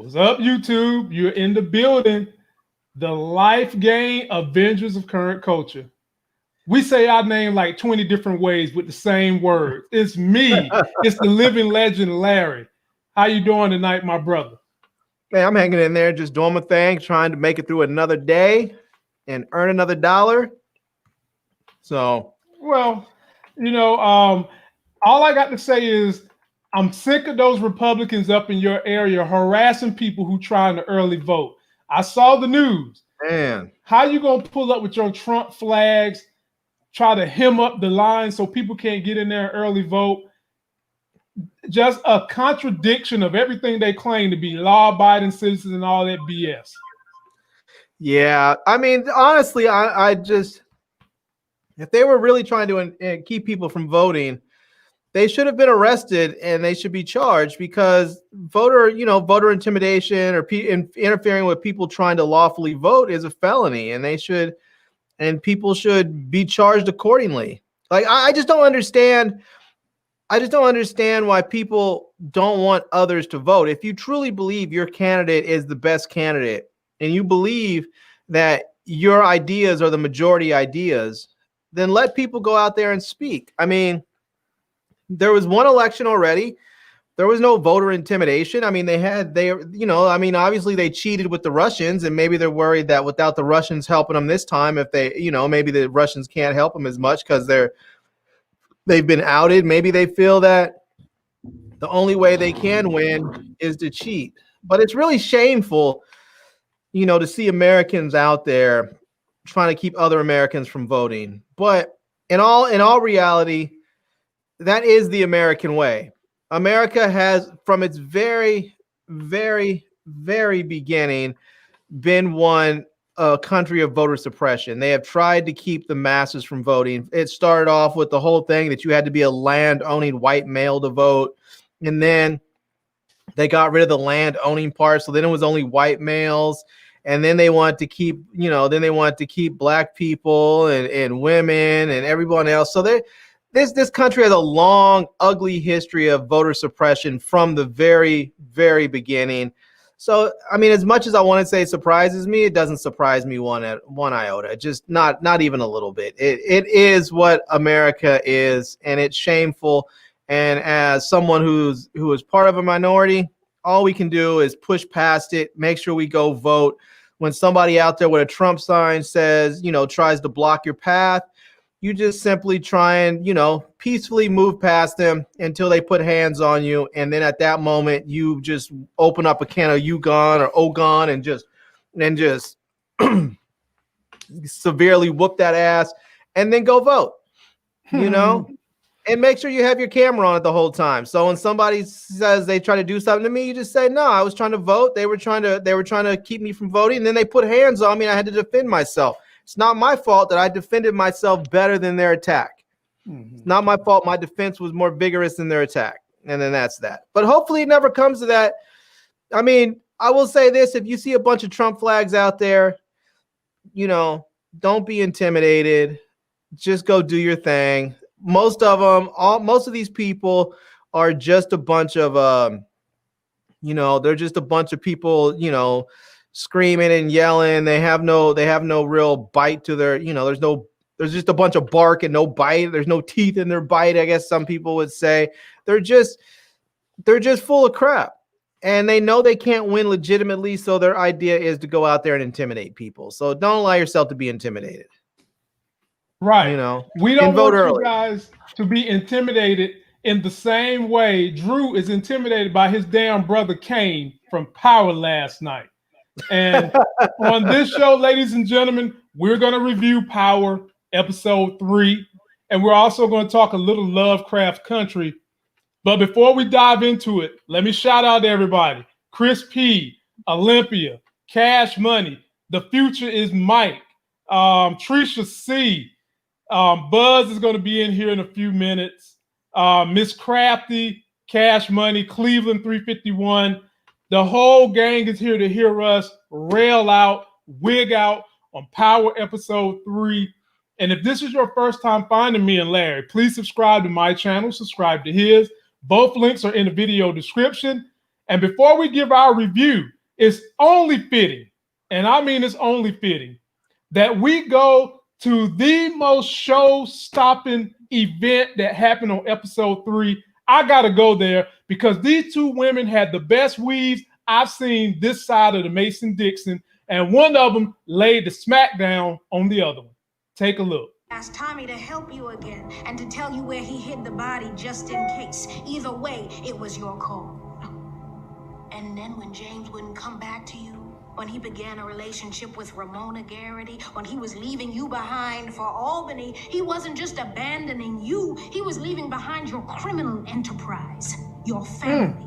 What's up, YouTube? You're in the building. The Life Game Avengers of Current Culture. We say our name like 20 different ways with the same words. It's me. It's the living legend, Larry. How you doing tonight, my brother? Man, I'm hanging in there, just doing my thing, trying to make it through another day and earn another dollar. So, well, all I got to say is I'm sick of those Republicans up in your area harassing people who trying to early vote. I saw the news. man, How you gonna pull up with your Trump flags, try to hem up the line so people can't get in there and early vote? Just a contradiction of everything they claim to be law-abiding citizens and all that BS. yeah. I mean, honestly, I just, if they were really trying to keep people from voting, they should have been arrested and they should be charged because voter intimidation or interfering with people trying to lawfully vote is a felony, and people should be charged accordingly. Like, I just don't understand. I just don't understand why people don't want others to vote. If you truly believe your candidate is the best candidate and you believe that your ideas are the majority ideas, then let people go out there and speak. I mean, there was one election already. There was no voter intimidation. I mean, obviously they cheated with the Russians, and maybe they're worried that without the Russians helping them this time, if they, maybe the Russians can't help them as much because they've been outed. Maybe they feel that the only way they can win is to cheat. But it's really shameful, to see Americans out there trying to keep other Americans from voting. But in all reality, that is the American way. America has, from its very, very, very beginning, been a country of voter suppression. They have tried to keep the masses from voting. It started off with the whole thing that you had to be a land-owning white male to vote. And then they got rid of the land-owning part. So then it was only white males. And then they want to keep, black people and women and everyone else. So this country has a long, ugly history of voter suppression from the very, very beginning. So, I mean, as much as I want to say it surprises me, it doesn't surprise me one iota. Just not even a little bit. It is what America is, and it's shameful. And as someone who is part of a minority, all we can do is push past it, make sure we go vote. When somebody out there with a Trump sign says, tries to block your path, you just simply try and, peacefully move past them until they put hands on you. And then at that moment, you just open up a can of Yugon or Ogon and just severely whoop that ass and then go vote, and make sure you have your camera on it the whole time. So when somebody says they try to do something to me, you just say, no, I was trying to vote. They were trying to keep me from voting. And then they put hands on me and I had to defend myself. It's not my fault that I defended myself better than their attack. Mm-hmm. It's not my fault. My defense was more vigorous than their attack. And then that's that. But hopefully it never comes to that. I mean, I will say this. If you see a bunch of Trump flags out there, don't be intimidated. Just go do your thing. Most of these people are just a bunch of, they're just a bunch of people, screaming and yelling. They have no real bite to their, there's just a bunch of bark and no bite. There's no teeth in their bite, I guess some people would say. They're just full of crap. And they know they can't win legitimately, so their idea is to go out there and intimidate people. So don't allow yourself to be intimidated. Right. We don't want you guys to be intimidated in the same way Drew is intimidated by his damn brother Kane from Power last night. And on this show, ladies and gentlemen, we're going to review Power episode 3. And we're also going to talk a little Lovecraft Country. But before we dive into it, let me shout out to everybody. Chris P, Olympia, Cash Money, The Future is Mike, Trisha C, Buzz is going to be in here in a few minutes. Miss Crafty, Cash Money, Cleveland 351. The whole gang is here to hear us rail out, wig out on Power episode 3. And if this is your first time finding me and Larry, please subscribe to my channel, subscribe to his. Both links are in the video description. And before we give our review, it's only fitting, and I mean it's only fitting, that we go to the most show-stopping event that happened on episode 3. I got to go there because these two women had the best weaves I've seen this side of the Mason-Dixon, and one of them laid the smackdown on the other one. Take a look. Asked Tommy to help you again and to tell you where he hid the body just in case. Either way, it was your call. And then when James wouldn't come back to you, when he began a relationship with Ramona Garrity, when he was leaving you behind for Albany, he wasn't just abandoning you, he was leaving behind your criminal enterprise, your family.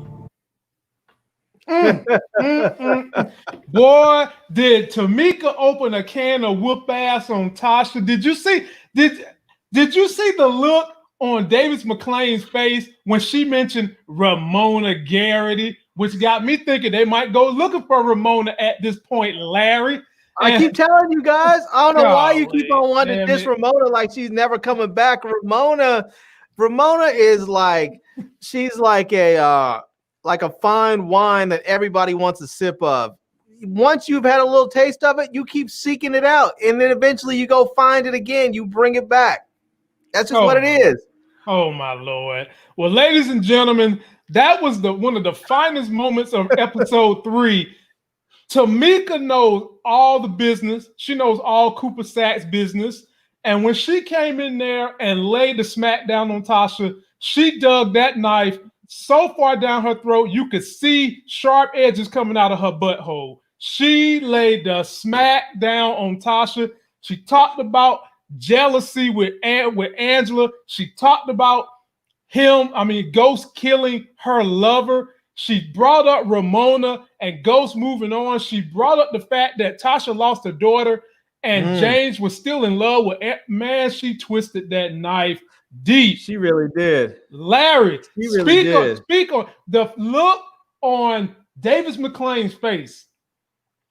Boy, did Tameika open a can of whoop ass on Tasha. Did you see the look on Davis McClain's face when she mentioned Ramona Garrity, which got me thinking they might go looking for Ramona at this point, Larry. I keep telling you guys, I don't know why you keep on wanting to diss Ramona like she's never coming back. Ramona is like, she's like a fine wine that everybody wants a sip of. Once you've had a little taste of it, you keep seeking it out, and then eventually you go find it again. You bring it back. That's just what it is. Oh my Lord. Well, ladies and gentlemen, that was one of the finest moments of episode 3. Tameika knows all the business. She knows all Cooper Saxe business. And when she came in there and laid the smackdown on Tasha, she dug that knife so far down her throat, you could see sharp edges coming out of her butthole. She laid the smack down on Tasha. She talked about jealousy with Angela. She talked about Ghost killing her lover. She brought up Ramona and Ghost moving on. She brought up the fact that Tasha lost her daughter and James was still in love with man. She twisted that knife deep. She really did. Larry, speak on the look on Davis McClain's face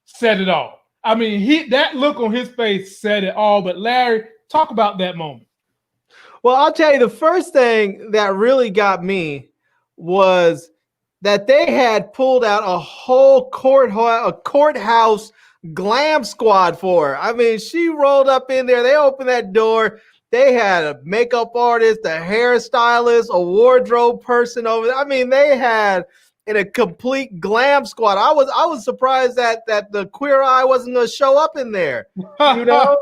said it all. I mean, that look on his face said it all. But Larry, talk about that moment. Well, I'll tell you, the first thing that really got me was that they had pulled out a whole courthouse glam squad for her. I mean, she rolled up in there. They opened that door. They had a makeup artist, a hairstylist, a wardrobe person over there. I mean, they had a complete glam squad. I was surprised that the Queer Eye wasn't going to show up in there. You know?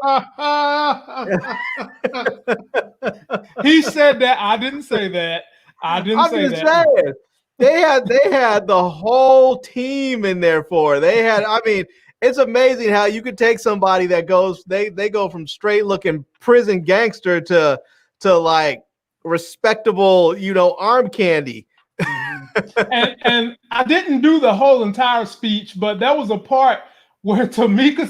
He said that. I didn't say that. I'm just saying. They had the whole team in there for her. They had, I mean, it's amazing how you could take somebody that goes, they go from straight looking prison gangster to like respectable, arm candy. and I didn't do the whole entire speech, but that was a part where Tameika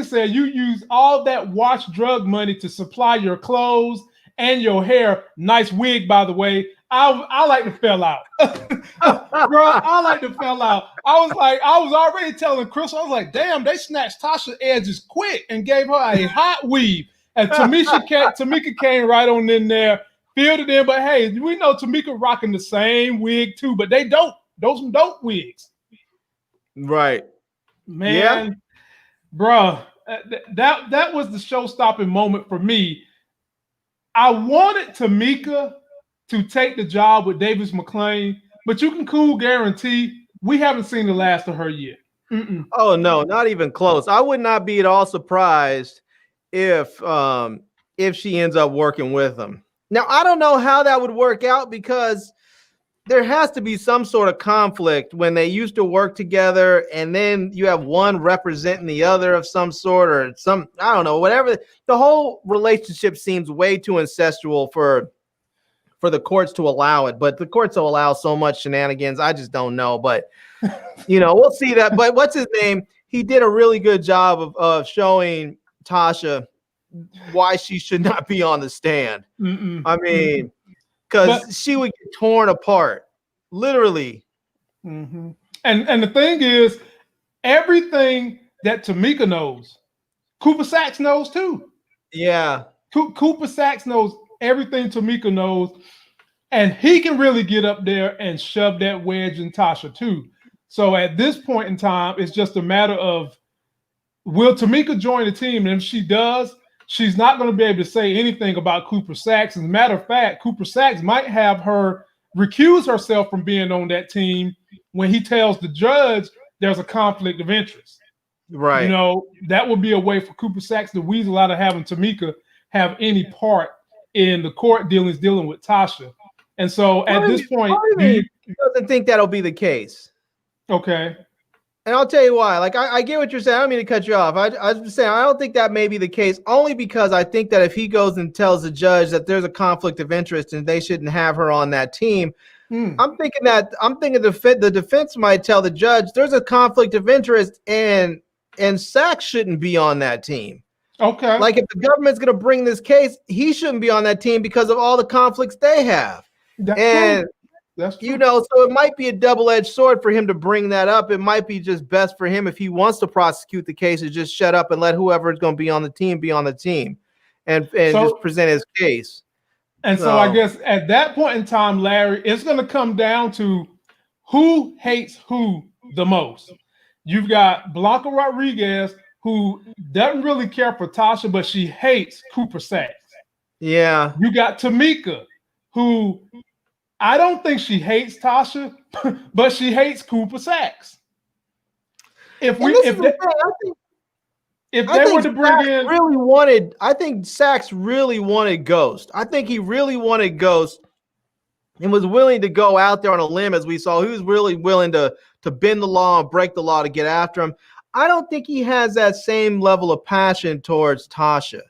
said you use all that watch drug money to supply your clothes and your hair. Nice wig, by the way. I like to fell out. Bro, I like to fell out. I was already telling Chris, I was like, damn, they snatched Tasha's edges quick and gave her a hot weave. And Tameika came right on in there, filled it in. But hey, we know Tameika rocking the same wig too, but they don't. Those some dope wigs. Right. Man, yeah. Bro, that was the show-stopping moment for me. I wanted Tameika to take the job with Davis McClain, but you can guarantee we haven't seen the last of her yet. Oh no, not even close. I would not be at all surprised if she ends up working with him. Now, I don't know how that would work out because there has to be some sort of conflict when they used to work together and then you have one representing the other of some sort or some, I don't know, whatever. The whole relationship seems way too incestual for the courts to allow it, but the courts will allow so much shenanigans. I just don't know, but we'll see that. But what's his name? He did a really good job of showing Tasha why she should not be on the stand. I mean, because she would get torn apart, literally. And the thing is, everything that Tameika knows, Cooper Saxe knows too. Yeah. Cooper Saxe knows everything Tameika knows. And he can really get up there and shove that wedge in Tasha too. So at this point in time, it's just a matter of, will Tameika join the team? And if she does, she's not going to be able to say anything about Cooper Saxe. As a matter of fact, Cooper Saxe might have her recuse herself from being on that team when he tells the judge there's a conflict of interest. Right. You know, that would be a way for Cooper Saxe to weasel out of having Tameika have any part in the court dealings dealing with Tasha. And so at this point, doesn't think that'll be the case. Okay. And I'll tell you why. Like, I get what you're saying. I don't mean to cut you off. I was just saying, I don't think that may be the case, only because I think that if he goes and tells the judge that there's a conflict of interest and they shouldn't have her on that team, I'm thinking the defense might tell the judge there's a conflict of interest and Saxe shouldn't be on that team. Okay. Like, if the government's going to bring this case, he shouldn't be on that team because of all the conflicts they have. That's true. You know, so it might be a double-edged sword for him to bring that up. It might be just best for him, if he wants to prosecute the case, to just shut up and let whoever is going to be on the team and just present his case. And so I guess at that point in time, Larry, it's going to come down to who hates who the most. You've got Blanca Rodriguez, who doesn't really care for Tasha, but she hates Cooper Saxe. Yeah. You got Tameika, who I don't think she hates Tasha, but she hates Cooper Saxe. I think Saxe really wanted Ghost. I think he really wanted Ghost and was willing to go out there on a limb, as we saw. He was really willing to bend the law and break the law to get after him. I don't think he has that same level of passion towards Tasha.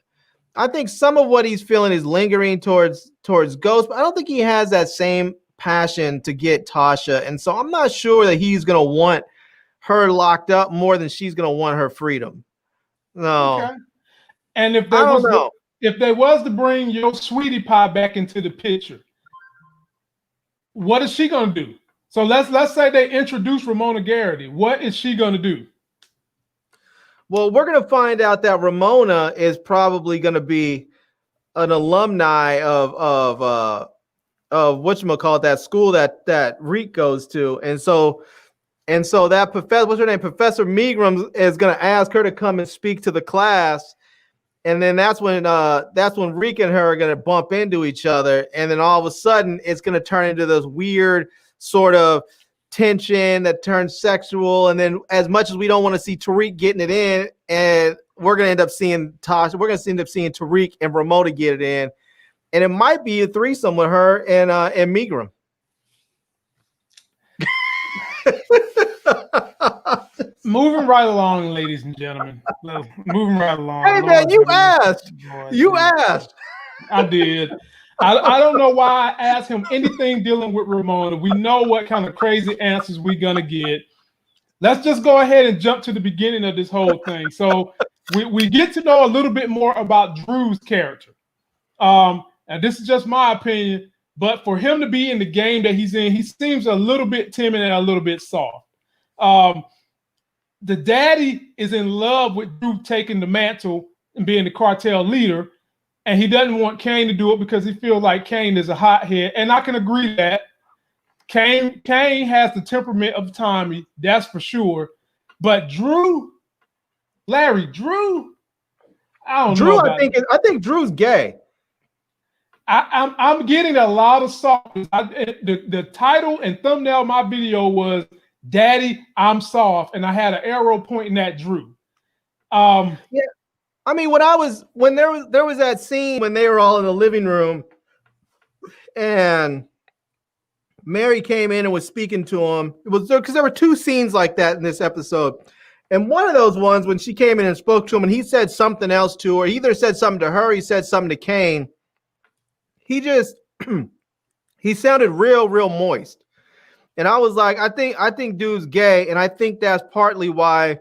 I think some of what he's feeling is lingering towards Ghost, but I don't think he has that same passion to get Tasha. And so I'm not sure that he's going to want her locked up more than she's going to want her freedom. No. Okay. And if they was to bring your sweetie pie back into the picture, what is she going to do? So let's say they introduce Ramona Garrity. What is she going to do? Well, we're going to find out that Ramona is probably going to be an alumni of whatchamacallit, that school that Reek goes to. And so that professor, what's her name? Professor Megram is going to ask her to come and speak to the class. And then that's when Reek and her are going to bump into each other. And then all of a sudden it's going to turn into this weird sort of tension that turns sexual. And then, as much as we don't want to see Tariq getting it in, and we're going to end up seeing Tasha, we're going to end up seeing Tariq and Ramona get it in. And it might be a threesome with her and Megram. Moving right along, ladies and gentlemen. Moving right along. Hey, man, you asked. I did. I don't know why I asked him anything dealing with Ramona. We know what kind of crazy answers we're going to get. Let's just go ahead and jump to the beginning of this whole thing. So we get to know a little bit more about Drew's character. And this is just my opinion, but for him to be in the game that he's in, he seems a little bit timid and a little bit soft. The daddy is in love with Drew taking the mantle and being the cartel leader, and he doesn't want Kane to do it because he feels like Kane is a hothead. And I can agree that Kane has the temperament of Tommy, that's for sure. But Larry, I don't know. I think Drew's gay. I'm getting a lot of softness. The title and thumbnail of my video was "Daddy, I'm Soft," and I had an arrow pointing at Drew. Yeah, I mean, when there was that scene when they were all in the living room, and Mary came in and was speaking to him. It was because there were two scenes like that in this episode. And one of those ones, when she came in and spoke to him, and he said something else to her, he either said something to her, he said something to Kane. He sounded real moist. And I was like, I think dude's gay, and I think that's partly why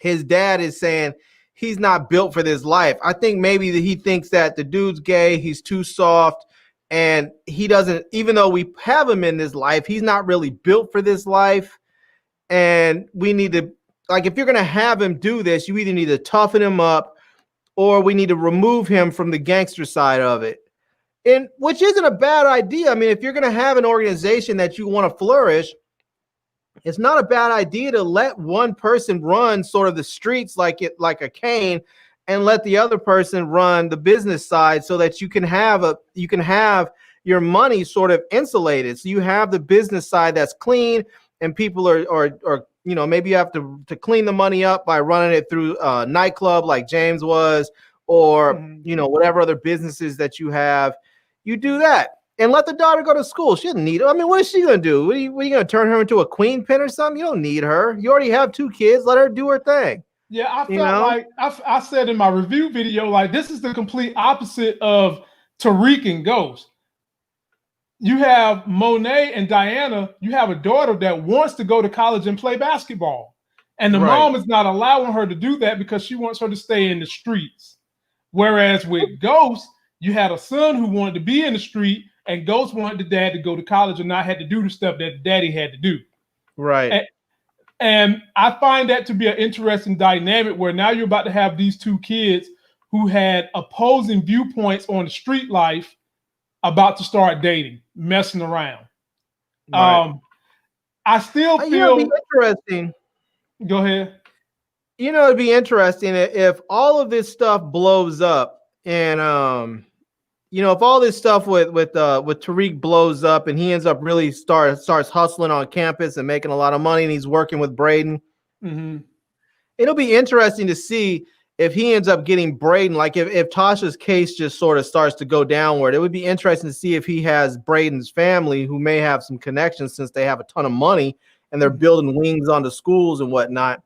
his dad is saying he's not built for this life. I think maybe that he thinks that the dude's gay, he's too soft, and he doesn't, even though we have him in this life, he's not really built for this life. And we need to, like, if you're going to have him do this, you either need to toughen him up or we need to remove him from the gangster side of it. And which isn't a bad idea. I mean, if you're going to have an organization that you want to flourish, it's not a bad idea to let one person run sort of the streets like a Kane, and let the other person run the business side, so that you can have your money sort of insulated. So you have the business side that's clean, and people are maybe you have to clean the money up by running it through a nightclub like James was, or whatever other businesses that you have. You do that and let the daughter go to school. She doesn't need it. I mean, what is she going to do? What are you going to turn her into a queen pin or something? You don't need her. You already have 2 kids. Let her do her thing. Yeah, I felt like I said in my review video, like, this is the complete opposite of Tariq and Ghost. You have Monet and Diana. You have a daughter that wants to go to college and play basketball. And the mom is not allowing her to do that because she wants her to stay in the streets. Whereas with Ghost, you had a son who wanted to be in the street, and Ghost wanted the dad to go to college and not had to do the stuff that the daddy had to do. Right. And I find that to be an interesting dynamic, where now you're about to have these 2 kids who had opposing viewpoints on the street life about to start dating, messing around. Right. I still feel it'd be interesting. Go ahead. It'd be interesting if all of this stuff blows up, and if all this stuff with Tariq blows up, and he ends up really starts hustling on campus and making a lot of money, and he's working with Braden. It'll be interesting to see if he ends up getting Braden. Like if Tasha's case just sort of starts to go downward, it would be interesting to see if he has Braden's family, who may have some connections since they have a ton of money and they're building wings onto schools and whatnot.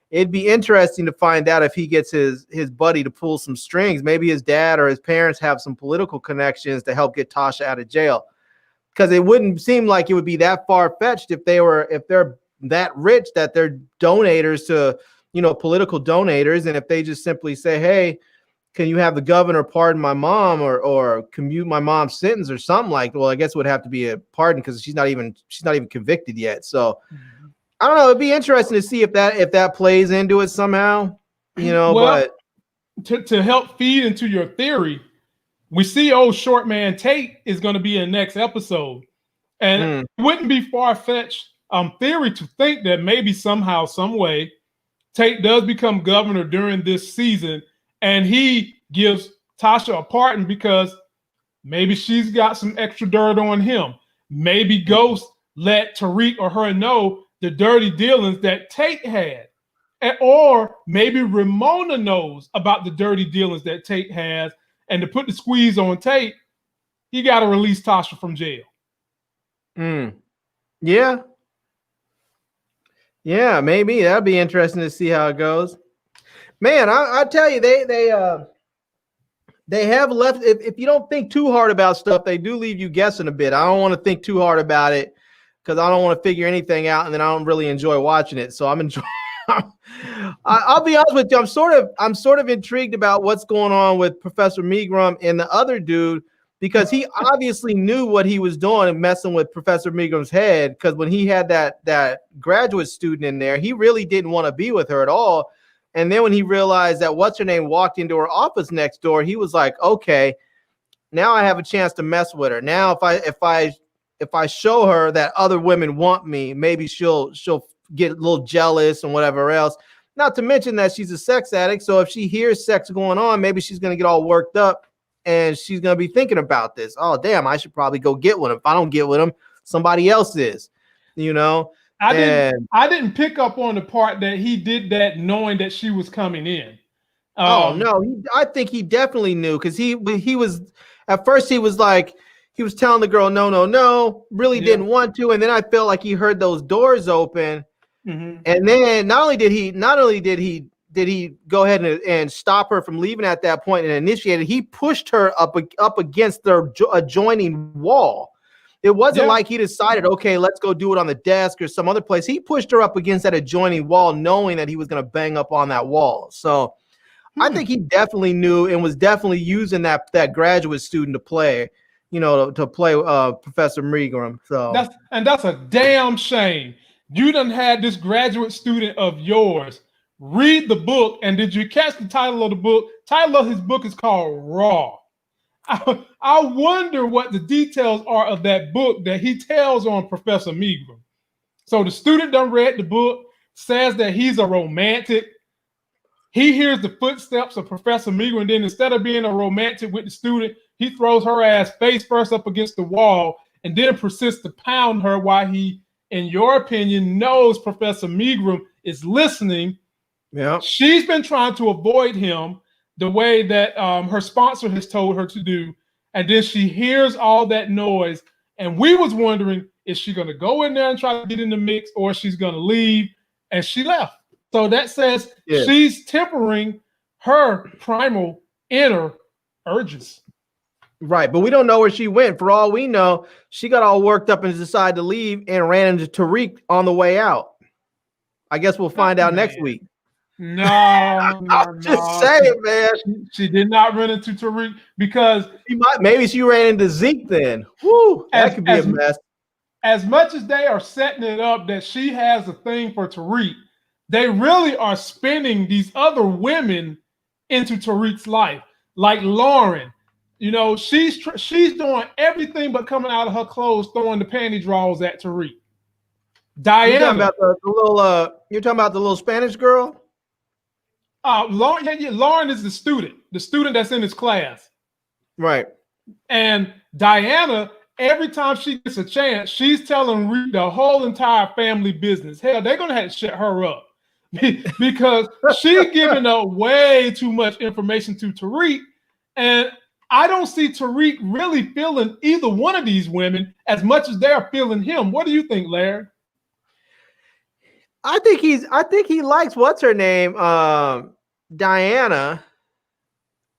It'd be interesting to find out if he gets his buddy to pull some strings. Maybe his dad or his parents have some political connections to help get Tasha out of jail. Because it wouldn't seem like it would be that far-fetched if they're that rich that they're donators to, political donators. And if they just simply say, hey, can you have the governor pardon my mom or commute my mom's sentence or something like that? Well, I guess it would have to be a pardon because she's not even convicted yet. So I don't know. It'd be interesting to see if that plays into it somehow, but to help feed into your theory, we see old short man Tate is going to be in next episode. And it wouldn't be far-fetched theory to think that maybe somehow, some way, Tate does become governor during this season, and he gives Tasha a pardon because maybe she's got some extra dirt on him. Maybe Ghost let Tariq or her know the dirty dealings that Tate had. Or maybe Ramona knows about the dirty dealings that Tate has, and to put the squeeze on Tate, he got to release Tasha from jail. Yeah. Yeah, maybe. That'd be interesting to see how it goes. Man, I tell you, they have left. If you don't think too hard about stuff, they do leave you guessing a bit. I don't want to think too hard about it because I don't want to figure anything out, and then I don't really enjoy watching it. So I'm enjoying. I'll be honest with you. I'm sort of intrigued about what's going on with Professor Megram and the other dude, because he obviously knew what he was doing and messing with Professor Megram's head. Because when he had that graduate student in there, he really didn't want to be with her at all. And then when he realized that what's her name walked into her office next door, he was like, okay, now I have a chance to mess with her. Now if I show her that other women want me, maybe she'll get a little jealous and whatever else. Not to mention that she's a sex addict. So if she hears sex going on, maybe she's going to get all worked up and she's going to be thinking about this. Oh, damn, I should probably go get with him. If I don't get with him, somebody else is, I didn't pick up on the part that he did that knowing that she was coming in. No, I think he definitely knew, because he was at first he was like, he was telling the girl no, really didn't want to, and then I felt like he heard those doors open, and then not only did he go ahead and stop her from leaving at that point and initiate it, he pushed her up against the adjoining wall. It wasn't like he decided, okay, let's go do it on the desk or some other place. He pushed her up against that adjoining wall, knowing that he was going to bang up on that wall. So I think he definitely knew and was definitely using that graduate student to play Professor Megram. So that's a damn shame. You done had this graduate student of yours read the book, and did you catch the title of the book? Title of his book is called Raw. I wonder what the details are of that book that he tells on Professor Megram. So the student done read the book, says that he's a romantic. He hears the footsteps of Professor Megram, and then instead of being a romantic with the student, he throws her ass face first up against the wall and then proceeds to pound her while he, in your opinion, knows Professor Megram is listening. Yeah. She's been trying to avoid him the way that her sponsor has told her to do. And then she hears all that noise. And we was wondering, is she going to go in there and try to get in the mix, or she's going to leave? And she left. So that says she's tempering her primal inner urges. Right, but we don't know where she went. For all we know, she got all worked up and decided to leave and ran into Tariq on the way out. I guess we'll find out next week. No, I'm just saying, man. She did not run into Tariq because maybe she ran into Zeke then. Whoo, that could be a mess. As much as they are setting it up that she has a thing for Tariq, they really are spinning these other women into Tariq's life, like Lauren. You know, she's doing everything but coming out of her clothes, throwing the panty drawers at Tariq. Diana, you're talking about the little Spanish girl? Lauren is the student that's in his class. Right. And Diana, every time she gets a chance, she's telling Reed the whole entire family business. Hell, they're gonna have to shut her up because she's giving up way too much information to Tariq, and I don't see Tariq really feeling either one of these women as much as they're feeling him. What do you think, Larry? I think he likes what's her name, Diana,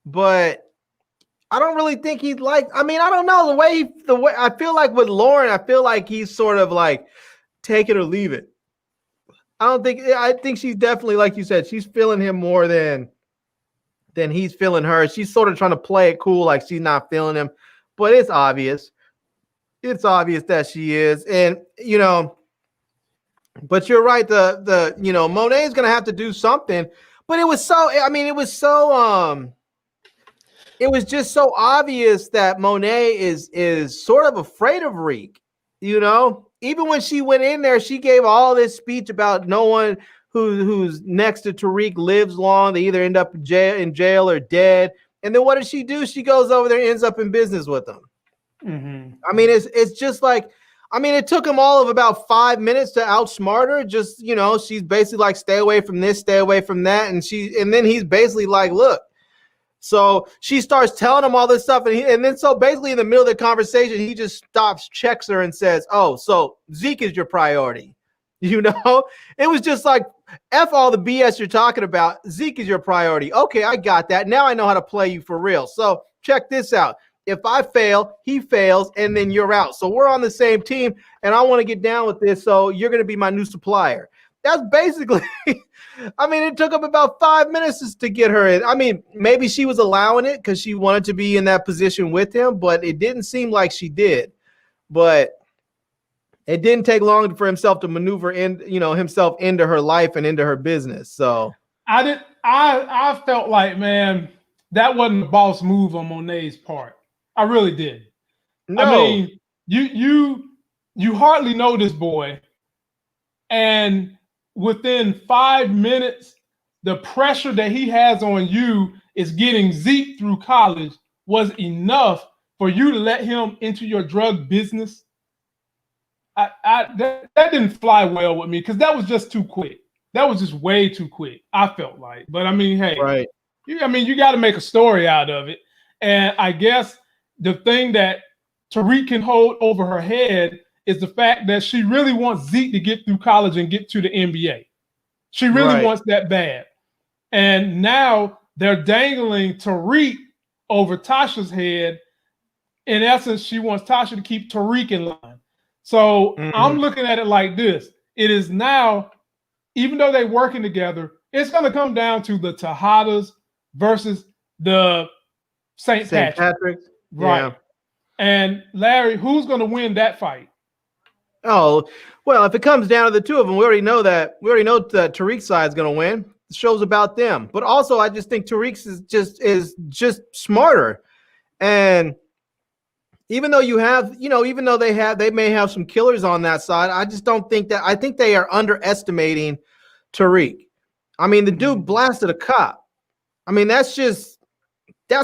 but I don't really think he'd like. I mean, I don't know the way I feel like with Lauren. I feel like he's sort of like take it or leave it. I think she's definitely, like you said, she's feeling him more than he's feeling her. She's sort of trying to play it cool, like she's not feeling him, but it's obvious. It's obvious that she is, and you know. But you're right. Monet's gonna have to do something. But it was just so obvious that Monet is sort of afraid of Reek. You know, even when she went in there, she gave all this speech about no one who's next to Tariq lives long. They either end up in jail or dead. And then what does she do? She goes over there and ends up in business with them. Mm-hmm. I mean, it's just like. I mean, it took him all of about 5 minutes to outsmart her. Just, you know, she's basically like, stay away from this, stay away from that. And then he's basically like, look. So she starts telling him all this stuff. And then so basically in the middle of the conversation, he just stops, checks her and says, oh, so Zeke is your priority. You know, it was just like, F all the BS you're talking about. Zeke is your priority. Okay, I got that. Now I know how to play you for real. So check this out. If I fail, he fails, and then you're out. So we're on the same team, and I want to get down with this, so you're going to be my new supplier. That's basically, I mean, it took him about 5 minutes to get her in. I mean, maybe she was allowing it because she wanted to be in that position with him, but it didn't seem like she did. But it didn't take long for himself to maneuver himself into her life and into her business. So I felt like, man, that wasn't a boss move on Monet's part. I really did. No. I mean, you hardly know this boy, and within 5 minutes, the pressure that he has on you is getting Zeke through college was enough for you to let him into your drug business. That didn't fly well with me because that was just too quick. That was just way too quick. I felt like, but I mean, hey, right. You got to make a story out of it, and I guess. The thing that Tariq can hold over her head is the fact that she really wants Zeke to get through college and get to the NBA. She really wants that bad. And now they're dangling Tariq over Tasha's head. In essence, she wants Tasha to keep Tariq in line. So I'm looking at it like this. It is now, even though they're working together, it's going to come down to the Tejadas versus the St. Patrick's. Right. Yeah. And Larry, who's going to win that fight? Oh, well, if it comes down to the two of them, we already know that Tariq's side is going to win. The show's about them. But also, I just think Tariq's is just smarter. And even though even though they may have some killers on that side, I just don't think that. I think they are underestimating Tariq. I mean, the dude blasted a cop. I mean, that's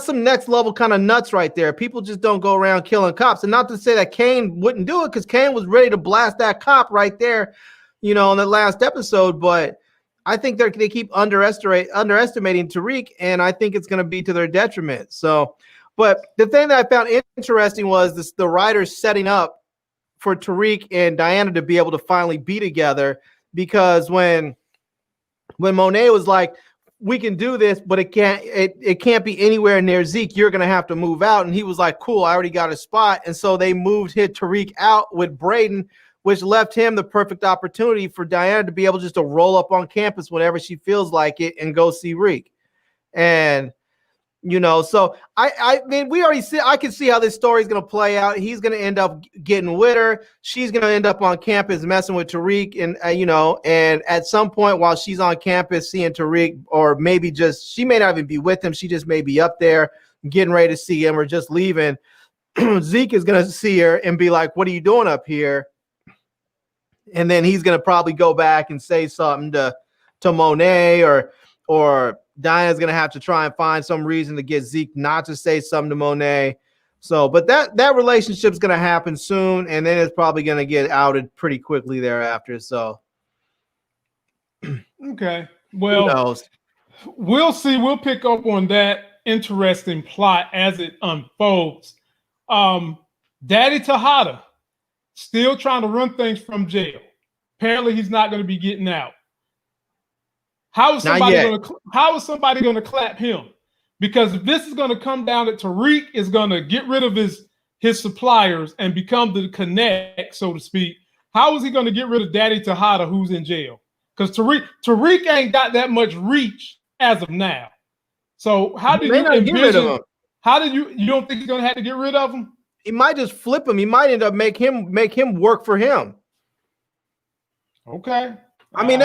some next level kind of nuts right there. People just don't go around killing cops. And not to say that Kane wouldn't do it, because Kane was ready to blast that cop right there, in the last episode. But I think they keep underestimating Tariq, and I think it's going to be to their detriment. So, but the thing that I found interesting was the writers setting up for Tariq and Diana to be able to finally be together, because when Monet was like, we can do this, but it can't be anywhere near Zeke. You're going to have to move out. And he was like, cool, I already got a spot. And so they hit Tariq out with Braden, which left him the perfect opportunity for Diana to be able just to roll up on campus whenever she feels like it and go see Reek. And, so I mean, we already see, I can see how this story is going to play out. He's going to end up getting with her. She's going to end up on campus messing with Tariq. And, and at some point while she's on campus seeing Tariq, or maybe she may not even be with him. She just may be up there getting ready to see him or just leaving. Zeke is going to see her and be like, what are you doing up here? And then he's going to probably go back and say something to Monet, or Diana's going to have to try and find some reason to get Zeke not to say something to Monet. So, but that relationship is going to happen soon, and then it's probably going to get outed pretty quickly thereafter. So, okay. Well, we'll see. We'll pick up on that interesting plot as it unfolds. Daddy Tejada still trying to run things from jail. Apparently, he's not going to be getting out. How is somebody going to clap him? Because if this is going to come down that Tariq is going to get rid of his suppliers and become the connect, so to speak, how is he going to get rid of Daddy Tejada, who's in jail? Because Tariq ain't got that much reach as of now. So how do you envision? How do you don't think he's going to have to get rid of him? He might just flip him. He might end up make him work for him. Okay. I mean,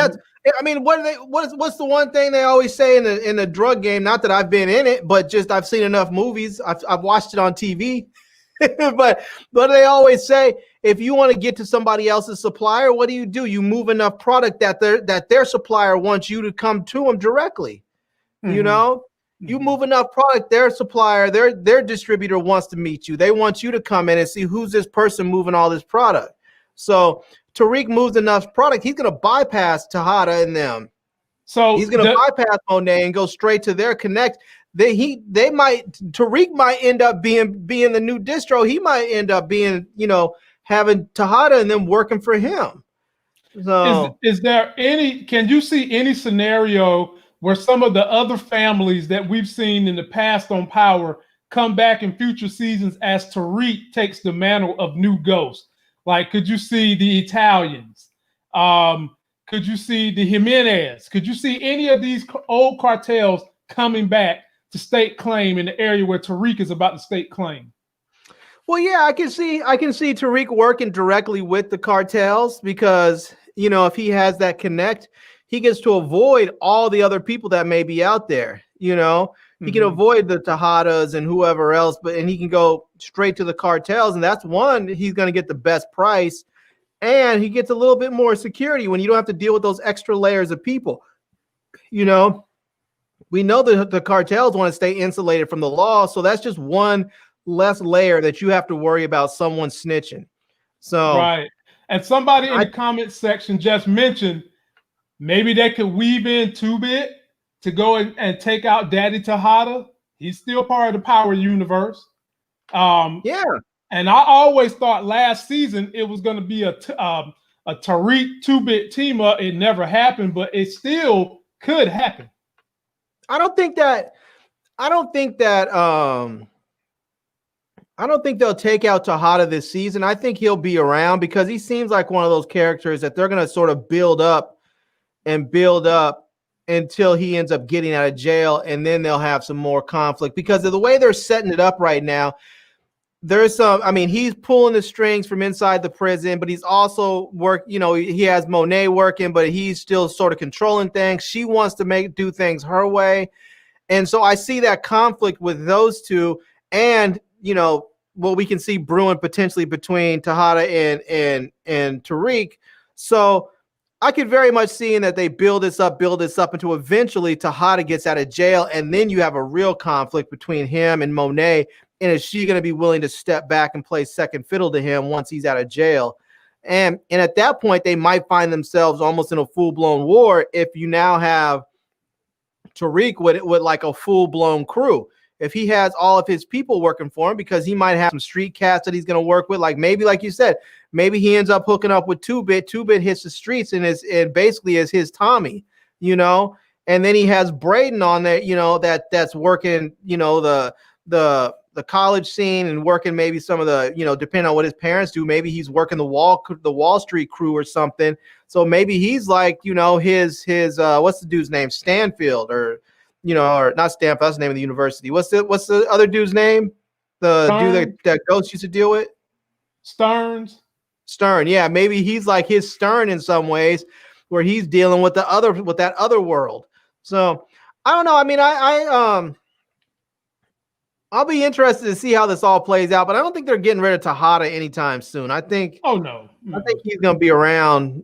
what's the one thing they always say in the drug game? Not that I've been in it, but just I've seen enough movies. I've watched it on TV. but they always say, if you want to get to somebody else's supplier, what do? You move enough product that their supplier wants you to come to them directly. Mm-hmm. You move enough product, their supplier, their distributor wants to meet you. They want you to come in and see who's this person moving all this product. So Tariq moves enough product, he's going to bypass Tejada and them. So he's going to bypass Monet and go straight to their connect. Tariq might end up being the new distro. He might end up being, having Tejada and them working for him. So can you see any scenario where some of the other families that we've seen in the past on Power come back in future seasons as Tariq takes the mantle of new Ghost? Like, could you see the Italians? Could you see the Jimenez? Could you see any of these old cartels coming back to stake claim in the area where Tariq is about to stake claim? Well, yeah, I can see Tariq working directly with the cartels because, if he has that connect, he gets to avoid all the other people that may be out there. He can avoid the Tejadas and whoever else, and he can go straight to the cartels. And that's one, he's going to get the best price, and he gets a little bit more security when you don't have to deal with those extra layers of people. We know that the cartels want to stay insulated from the law. So that's just one less layer that you have to worry about someone snitching. So, right. And somebody in the comment section just mentioned maybe they could weave in 2-Bit to go and take out Daddy Tejada. He's still part of the Power universe. Yeah. And I always thought last season it was going to be a Tariq 2-Bit team up. It never happened, but it still could happen. I don't think they'll take out Tejada this season. I think he'll be around because he seems like one of those characters that they're going to sort of build up until he ends up getting out of jail, and then they'll have some more conflict because of the way they're setting it up right now. There's he's pulling the strings from inside the prison, but he's also he has Monet working, but he's still sort of controlling things. She wants to do things her way. And so I see that conflict with those two. and what we can see brewing potentially between Tejada and Tariq. So I could very much see that they build this up until eventually Tejada gets out of jail, and then you have a real conflict between him and Monet. And is she going to be willing to step back and play second fiddle to him once he's out of jail? And at that point, they might find themselves almost in a full-blown war if you now have Tariq with like a full-blown crew. If he has all of his people working for him, because he might have some street cats that he's going to work with, like maybe, like you said, maybe he ends up hooking up with Two-Bit. Two-Bit hits the streets and basically is his Tommy, and then he has Braden on there, that's working, the college scene and working maybe some of the, depending on what his parents do, maybe he's working the Wall Street crew or something. So maybe he's like, his what's the dude's name? Stanfield or not Stanfield, that's the name of the university. What's the other dude's name? The dude that Ghost used to deal with? Stern. Yeah. Maybe he's like his Stern in some ways, where he's dealing with that other world. So I don't know. I mean, I'll be interested to see how this all plays out, but I don't think they're getting rid of Tejada anytime soon. I think. Oh no. I think he's going to be around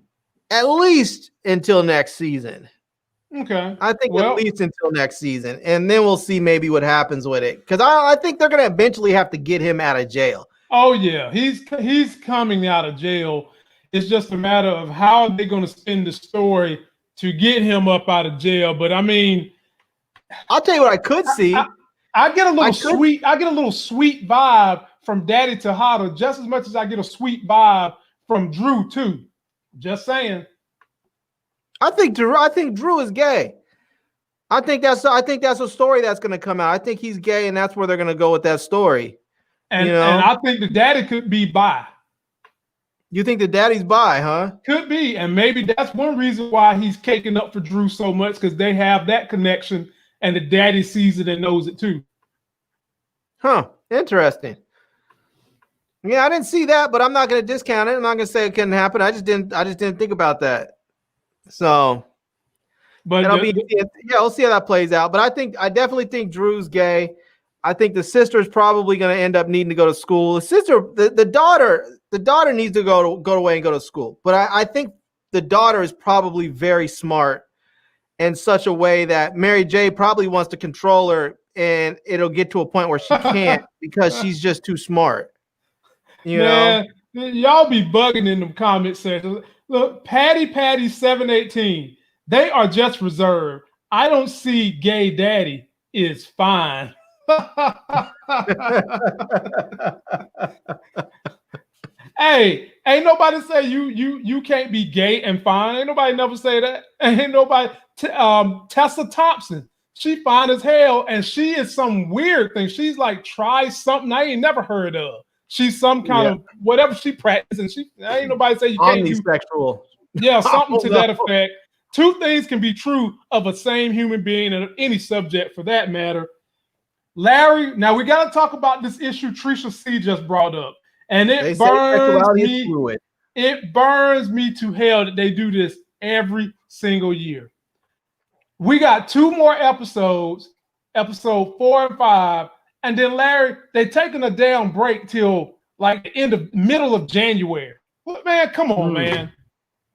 at least until next season. Okay. I think at least until next season, and then we'll see maybe what happens with it. Because I think they're going to eventually have to get him out of jail. Oh yeah, he's coming out of jail. It's just a matter of how they're going to spin the story to get him up out of jail. But I mean, I'll tell you what I could see. I get a little sweet. I get a little sweet vibe from Daddy Tejada just as much as I get a sweet vibe from Drew too. Just saying. I think Drew is gay. I think that's a story that's going to come out. I think he's gay, and that's where they're going to go with that story. And I think the daddy could be bi. You think the daddy's bi, huh? Could be, and maybe that's one reason why he's caking up for Drew so much, because they have that connection. And the daddy sees it and knows it too. Huh. Interesting. Yeah, I didn't see that, but I'm not going to discount it. I'm not going to say it couldn't happen. I just didn't think about that. So, but we'll see how that plays out. But I definitely think Drew's gay. I think the sister's probably going to end up needing to go to school. The daughter needs to go away and go to school. But I think the daughter is probably very smart in such a way that Mary J probably wants to control her, and it'll get to a point where she can't because she's just too smart. You know? Y'all be bugging in the comment section. Look, Patty 718, they are just reserved. I don't see gay daddy is fine. Hey, ain't nobody say you can't be gay and fine. Ain't nobody never say that. Ain't nobody. Tessa Thompson, she fine as hell, and she is some weird thing. She's like try something I ain't never heard of. She's some kind of whatever she practices. Ain't nobody say you can't do omnisexual. Yeah, something to that effect. Two things can be true of a same human being and of any subject for that matter. Larry, now we got to talk about this issue Trisha C just brought up. And it burns me. It burns me to hell that they do this every single year. We got 2 more episodes, episode 4 and 5, and then Larry, they taking a damn break till like the middle of January. Well, man, come on, man.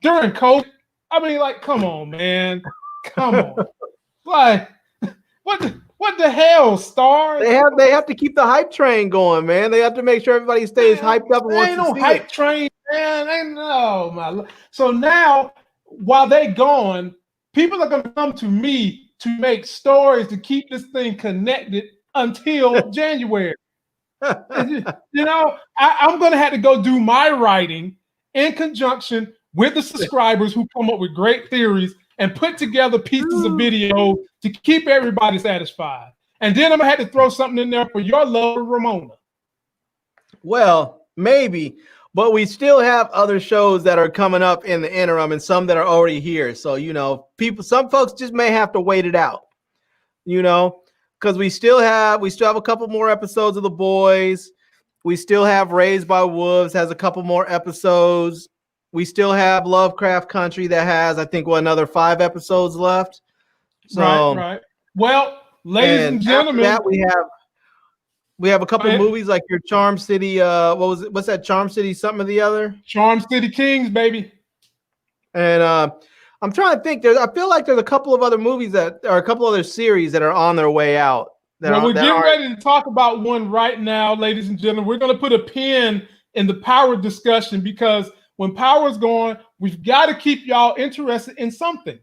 During COVID, I mean, like, come on, man, come on. Like, what the hell, Star? They have to keep the hype train going, man. They have to make sure everybody stays hyped up. And ain't no hype train, man. Ain't no my. So now, while they gone, people are gonna come to me to make stories to keep this thing connected until January. You know, I'm gonna have to go do my writing in conjunction with the subscribers who come up with great theories and put together pieces of video to keep everybody satisfied. And then I'm gonna have to throw something in there for your love, Ramona. Well, maybe, but we still have other shows that are coming up in the interim and some that are already here. So, you know, some folks just may have to wait it out, you know, because we still have a couple more episodes of The Boys. We still have Raised by Wolves has a couple more episodes. We still have Lovecraft Country that has, I think, another 5 episodes left. So, right. Well, ladies and gentlemen, that we have. We have a couple movies like your Charm City. What was it? What's that? Charm City something or the other? Charm City Kings, baby. And I'm trying to think. I feel like there's a couple of other movies that are a couple other series that are on their way out. Well, we're getting ready to talk about one right now, ladies and gentlemen. We're going to put a pin in the Power discussion because when Power's going, we've got to keep y'all interested in something.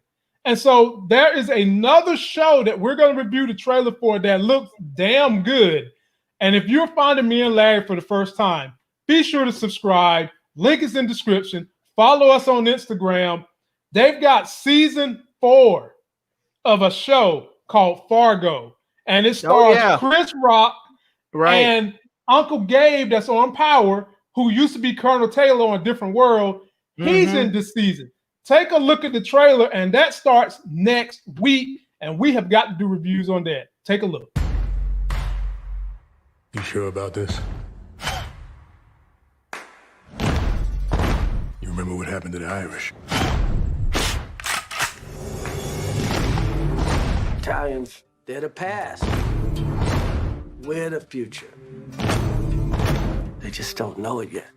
And so there is another show that we're going to review the trailer for that looks damn good. And if you're finding me and Larry for the first time, be sure to subscribe. Link is in the description. Follow us on Instagram. They've got season 4 of a show called Fargo. And it stars Chris Rock and Uncle Gabe that's on Power, who used to be Colonel Taylor on A Different World. He's in this season. Take a look at the trailer, and that starts next week. And we have got to do reviews on that. Take a look. You sure about this? You remember what happened to the Irish? Italians, they're the past. We're the future. They just don't know it yet.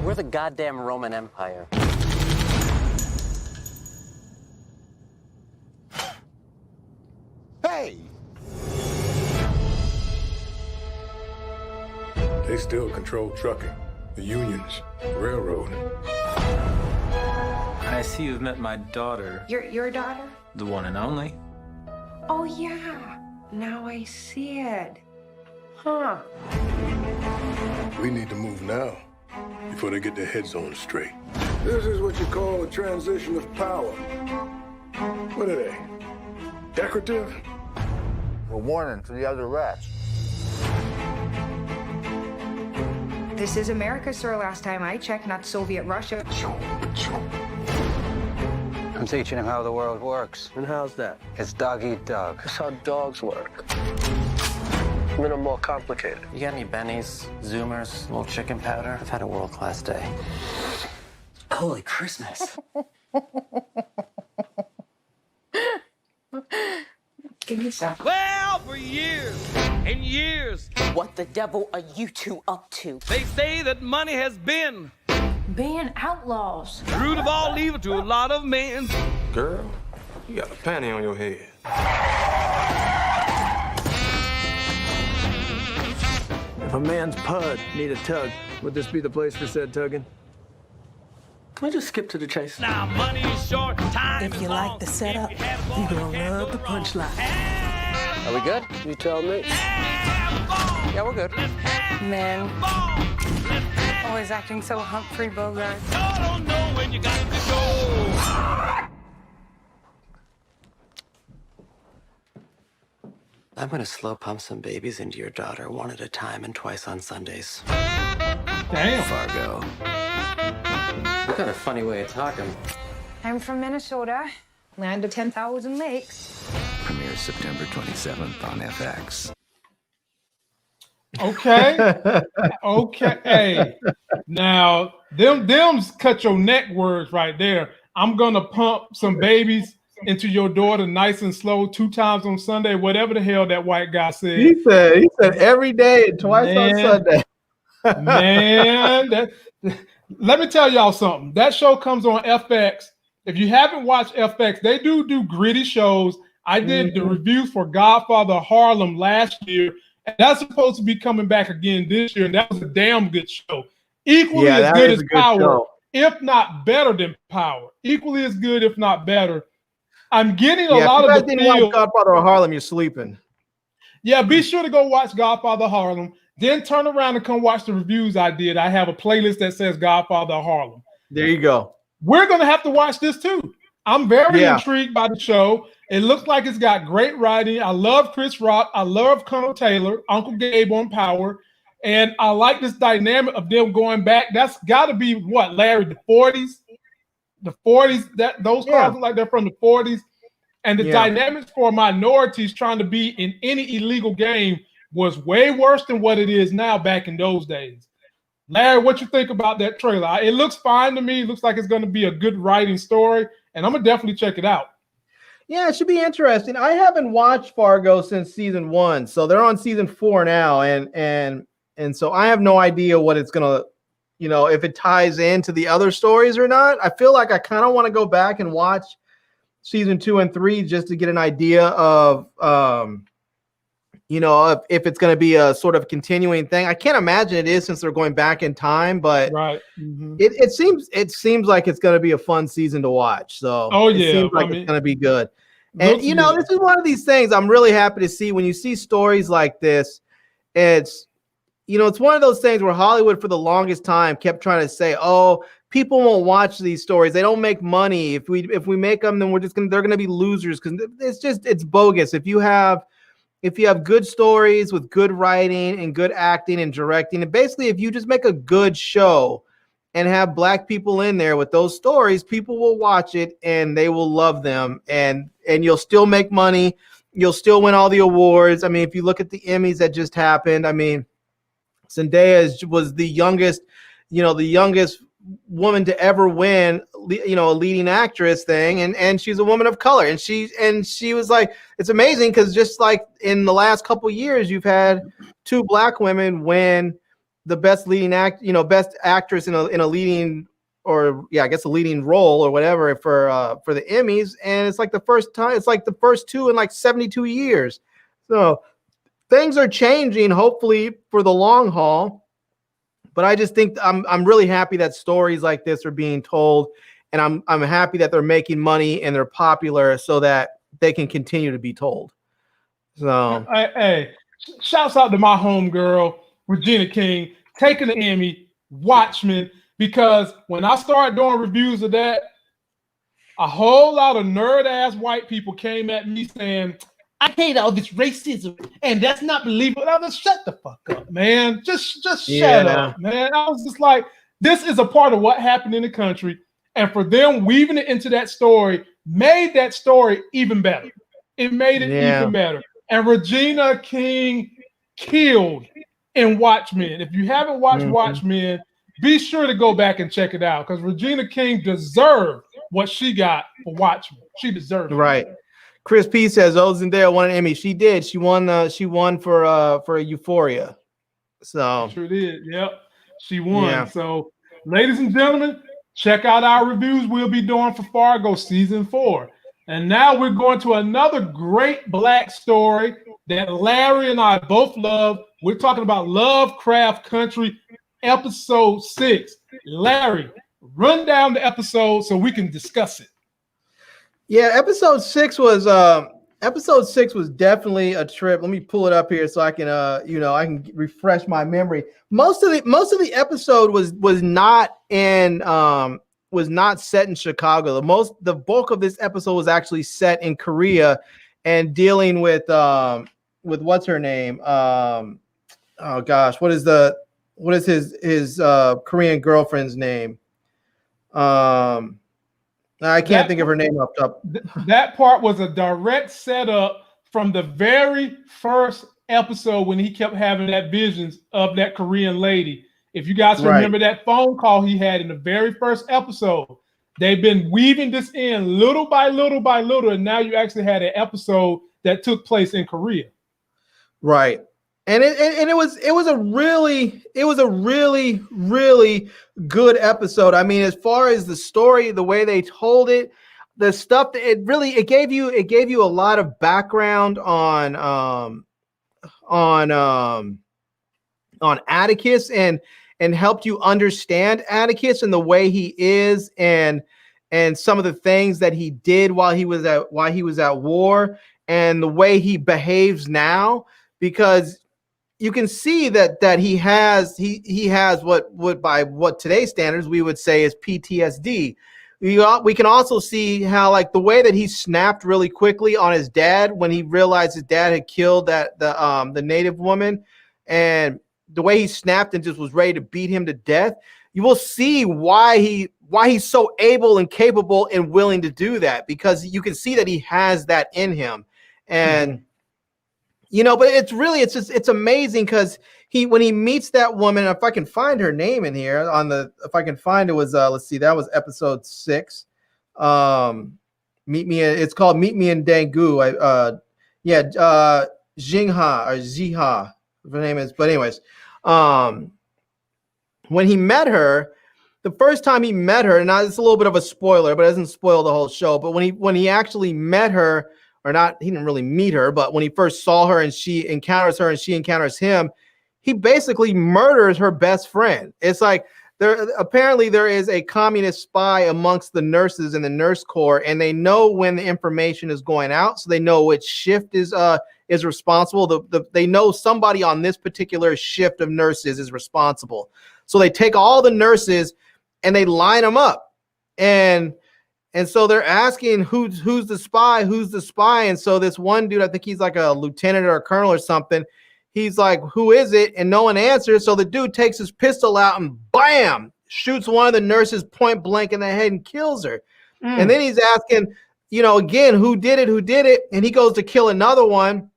We're the goddamn Roman Empire. Hey! They still control trucking, the unions, railroad. I see you've met my daughter. Your daughter? The one and only. Oh, yeah. Now I see it. Huh. We need to move now, before they get their heads on straight. This is what you call a transition of power. What are they? Decorative? A warning to the other rats. This is America, sir. Last time I checked, not Soviet Russia. I'm teaching him how the world works. And how's that? It's dog eat dog. That's how dogs work. A little more complicated. You got any bennies, zoomers, little chicken powder? I've had a world-class day. Holy Christmas. Give me some. Well, for years and years. What the devil are you two up to? They say that money has been Being outlaws. the root of all evil to a lot of men. Girl, you got a panty on your head. If a man's pud need a tug, would this be the place for said tugging? Can I just skip to the chase? Now money is short, time If is you long. like the setup, If you have you're one, gonna have love no the wrong. punchline. Are we good? You tell me. Yeah, we're good. Men. Always acting so Humphrey Bogart. I don't know when you got to go. I'm gonna slow pump some babies into your daughter one at a time and twice on Sundays. Damn. Fargo. You got a funny way of talking. I'm from Minnesota, land of 10,000 lakes. Premieres September 27th on FX. Okay. Okay. Hey, now them's cut your neck words right there. I'm gonna pump some babies into your daughter nice and slow 2 times on Sunday, whatever the hell that white guy said. He said every day and twice on Sunday. Man, let me tell y'all something. That show comes on FX. If you haven't watched FX, they do gritty shows. I did the reviews for Godfather Harlem last year, and that's supposed to be coming back again this year, and that was a damn good show. Equally as good as Power, if not better than Power. Equally as good, if not better. I'm getting a lot of the feel. Watch Godfather of Harlem, you're sleeping. Yeah, be sure to go watch Godfather Harlem. Then turn around and come watch the reviews I did. I have a playlist that says Godfather Harlem. There you go. We're going to have to watch this too. I'm very intrigued by the show. It looks like it's got great writing. I love Chris Rock. I love Colonel Taylor, Uncle Gabe on Power. And I like this dynamic of them going back. That's got to be what, Larry, the 40s? The 40s, those cars look like they're from the 40s. And the dynamics for minorities trying to be in any illegal game was way worse than what it is now back in those days. Larry, what you think about that trailer? It looks fine to me. It looks like it's going to be a good writing story, and I'm going to definitely check it out. Yeah, it should be interesting. I haven't watched Fargo since season 1, so they're on season 4 now, and so I have no idea what it's gonna, if it ties into the other stories or not. I feel like I kind of want to go back and watch season 2 and 3 just to get an idea of, if it's going to be a sort of continuing thing. I can't imagine it is since they're going back in time, but right. It seems like it's going to be a fun season to watch. So it seems like it's going to be good. And this is one of these things I'm really happy to see when you see stories like this. It's one of those things where Hollywood for the longest time kept trying to say, "Oh, people won't watch these stories. They don't make money. If we make them, then they're going to be losers because it's bogus. If you have good stories with good writing and good acting and directing, and basically if you just make a good show and have Black people in there with those stories, people will watch it and they will love them, and you'll still make money. You'll still win all the awards. I mean, if you look at the Emmys that just happened, I mean, Zendaya was the youngest woman to ever win, a leading actress thing, and she's a woman of color, and she was like, it's amazing because just like in the last couple years, you've had 2 Black women win the best leading best actress in a leading, or I guess a leading role or whatever for the Emmys, and it's like the first time, it's like the first 2 in like 72 years. So things are changing, hopefully for the long haul. But I just think I'm really happy that stories like this are being told, and I'm happy that they're making money and they're popular so that they can continue to be told. So hey, shouts out to my homegirl Regina King taking the Emmy, Watchmen, because when I started doing reviews of that, a whole lot of nerd ass white people came at me saying, I hate all this racism, and that's not believable. I was shut the fuck up, man. Just shut up, man. I was just like, this is a part of what happened in the country, and for them weaving it into that story made that story even better. It made it even better. And Regina King killed in Watchmen. If you haven't watched Watchmen, be sure to go back and check it out because Regina King deserved what she got for Watchmen. She deserved it. Right. Chris P says, "Oh, Zendaya won an Emmy." She did. She won for Euphoria. So sure did. Yep, she won. Yeah. So, ladies and gentlemen, check out our reviews we'll be doing for Fargo season 4. And now we're going to another great Black story that Larry and I both love. We're talking about Lovecraft Country, episode 6. Larry, run down the episode so we can discuss it. Yeah, episode 6 was definitely a trip. Let me pull it up here so I can I can refresh my memory. Most of the episode was not set in Chicago. The bulk of this episode was actually set in Korea and dealing with what's her name? Oh gosh, what is his Korean girlfriend's name? I can't think of her name up top. That part was a direct setup from the very first episode when he kept having that visions of that Korean lady. If you guys remember that phone call he had in the very first episode, they've been weaving this in little by little by little, and now you actually had an episode that took place in Korea. Right. And it was a really good episode. I mean, as far as the story, the way they told it, the stuff that it gave you a lot of background on Atticus and helped you understand Atticus and the way he is and some of the things that he did while he was at war and the way he behaves now, because you can see that he has what by today's standards we would say is PTSD. We can also see how like the way that he snapped really quickly on his dad when he realized his dad had killed the native woman, and the way he snapped and just was ready to beat him to death. You will see why he's so able and capable and willing to do that, because you can see that he has that in him. And but it's amazing because when he meets that woman, if I can find her name in here if I can find it was let's see, that was episode 6. It's called Meet Me in Daegu. Jingha or Ziha, her name is. But anyways, when he met her, the first time he met her, now it's a little bit of a spoiler, but it doesn't spoil the whole show. But when he actually met her, or not, he didn't really meet her, but when he first saw her and she encounters her and she encounters him, he basically murders her best friend. It's like apparently there is a communist spy amongst the nurses in the nurse corps, and they know when the information is going out, so they know which shift is responsible. They know somebody on this particular shift of nurses is responsible. So they take all the nurses and they line them up, and so they're asking who's the spy, and so this one dude, I think he's like a lieutenant or a colonel or something, he's like, who is it? And no one answers. So the dude takes his pistol out and bam, shoots one of the nurses point blank in the head and kills her. And then he's asking, again, who did it? And he goes to kill another one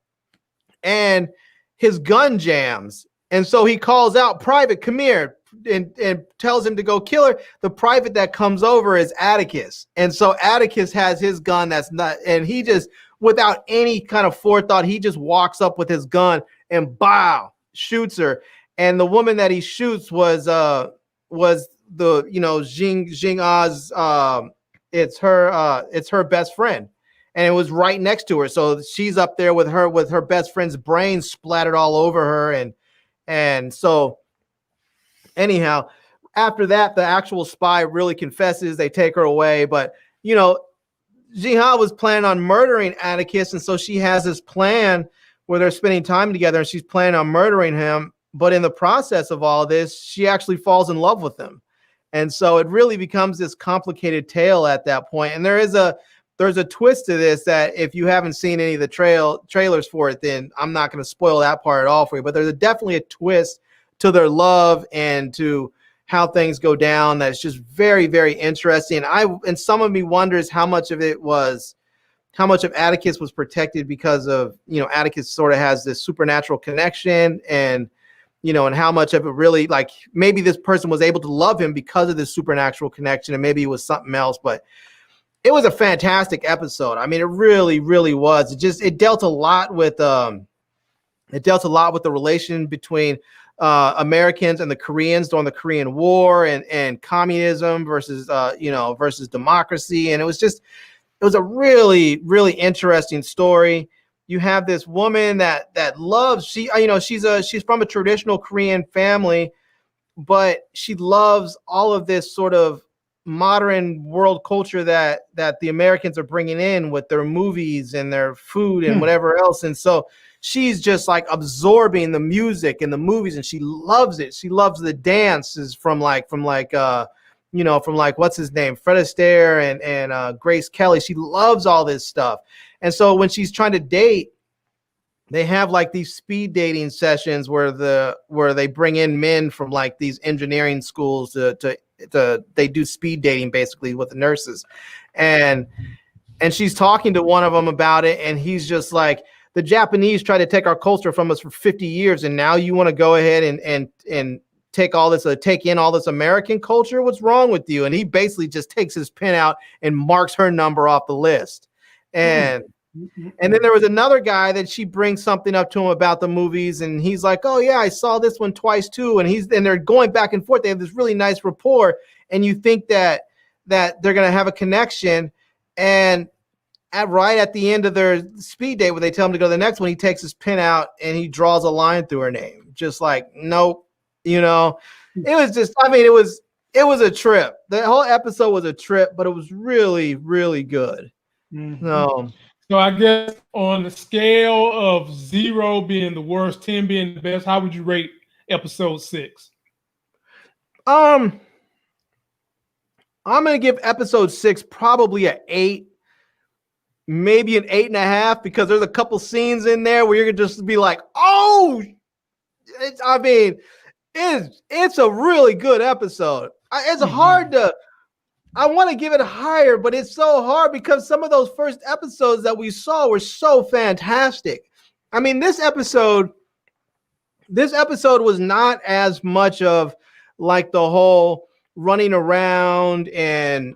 and his gun jams. And so he calls out, "Private, come here," and tells him to go kill her. The private that comes over is Atticus. And so Atticus has his gun that's not, and he just, without any kind of forethought, he just walks up with his gun and bow, shoots her. And the woman that he shoots was the Jing Ah's, it's her best friend. And it was right next to her. So she's up there with her best friend's brains splattered all over her. And so anyhow, after that, the actual spy really confesses. They take her away. But, Jiha was planning on murdering Atticus. And so she has this plan where they're spending time together and she's planning on murdering him. But in the process of all this, she actually falls in love with him. And so it really becomes this complicated tale at that point. And there's a twist to this that if you haven't seen any of the trailers for it, then I'm not going to spoil that part at all for you. But there's definitely a twist to their love and to how things go down that's just very, very interesting. And some of me wonders how much of Atticus was protected because of, Atticus sort of has this supernatural connection, and and how much of it really, like, maybe this person was able to love him because of this supernatural connection, and maybe it was something else. But it was a fantastic episode. I mean, it really, really was. It dealt a lot with the relation between Americans and the Koreans during the Korean War, and communism versus democracy. And it was a really, really interesting story. You have this woman that loves, she's from a traditional Korean family, but she loves all of this sort of modern world culture that the Americans are bringing in with their movies and their food and whatever else. And so she's just like absorbing the music and the movies, and she loves it. She loves the dances from what's his name, Fred Astaire and Grace Kelly. She loves all this stuff. And so when she's trying to date, they have like these speed dating sessions where they bring in men from like these engineering schools they do speed dating basically with the nurses. And she's talking to one of them about it, and he's just like, the Japanese try to take our culture from us for 50 years, and now you want to go ahead and take in all this American culture? What's wrong with you? And he basically just takes his pen out and marks her number off the list. And then there was another guy that she brings something up to him about the movies, and he's like, "Oh yeah, I saw this one twice too." And they're going back and forth. They have this really nice rapport, and you think that they're gonna have a connection. And right at the end of their speed date, when they tell him to go to the next one, he takes his pen out and he draws a line through her name, just like, nope. It was just, it was a trip. The whole episode was a trip, but it was really, really good. So I guess on the scale of 0 being the worst, 10 being the best, how would you rate episode 6? I'm going to give episode 6 probably an 8, maybe an 8.5, because there's a couple scenes in there where you're going to just be like, oh, it's a really good episode. It's hard to, I want to give it higher, but it's so hard because some of those first episodes that we saw were so fantastic. I mean, this episode was not as much of like the whole running around and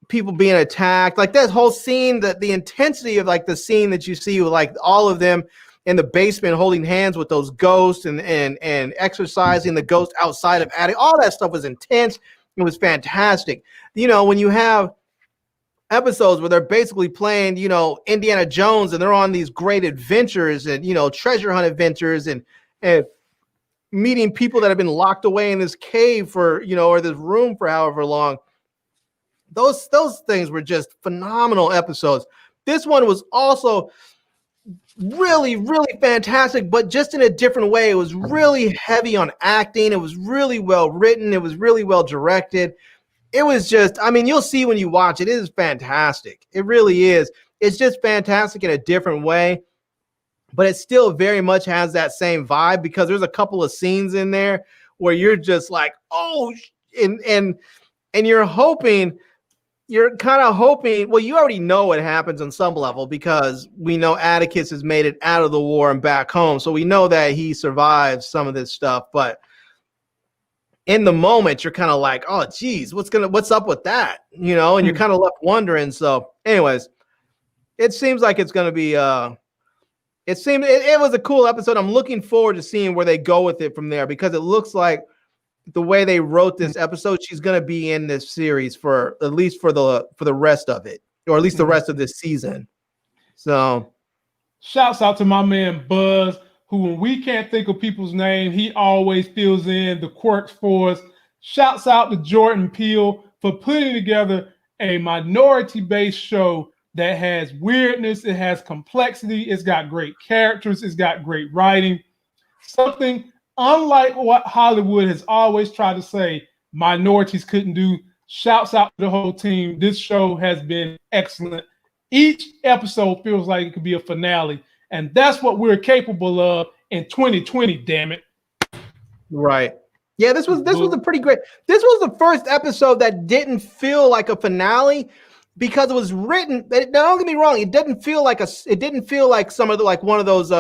people being attacked, like that whole scene, that the intensity of like the scene that you see with like all of them in the basement holding hands with those ghosts and exercising the ghost outside of attic, all that stuff was intense. It was fantastic. You know, when you have episodes where they're basically playing, you know, Indiana Jones, and they're on these great adventures and, you know, treasure hunt adventures and meeting people that have been locked away in this cave for, you know, or this room for however long. Those things were just phenomenal episodes. This one was also really, really fantastic, but just in a different way. It was really heavy on acting. It was really well written. It was really well directed. It was just, I mean, you'll see when you watch it. It is fantastic. It really is. It's just fantastic in a different way, but it still very much has that same vibe, because there's a couple of scenes in there where you're just like, oh, and you're kind of hoping, well, you already know what happens on some level, because we know Atticus has made it out of the war and back home. So we know that he survives some of this stuff, but in the moment, you're kind of like, oh, geez, what's up with that? You know, and you're kind of left wondering. So anyways, it seems like it's going to be, it was a cool episode. I'm looking forward to seeing where they go with it from there, because it looks like the way they wrote this episode, she's going to be in this series for at least for the rest of it, or at least the rest of this season. So shouts out to my man Buzz, who, when we can't think of people's name, he always fills in the quirks for us. Shouts out to Jordan Peele for putting together a minority-based show that has weirdness, it has complexity, it's got great characters, it's got great writing. Something unlike what Hollywood has always tried to say minorities couldn't do. Shouts out to the whole team. This show has been excellent. Each episode feels like it could be a finale, and that's what we're capable of in 2020, damn it. Right. Yeah, this was a pretty great. This was the first episode that didn't feel like a finale, because it was written. Don't get me wrong, it didn't feel like some of the, like one of those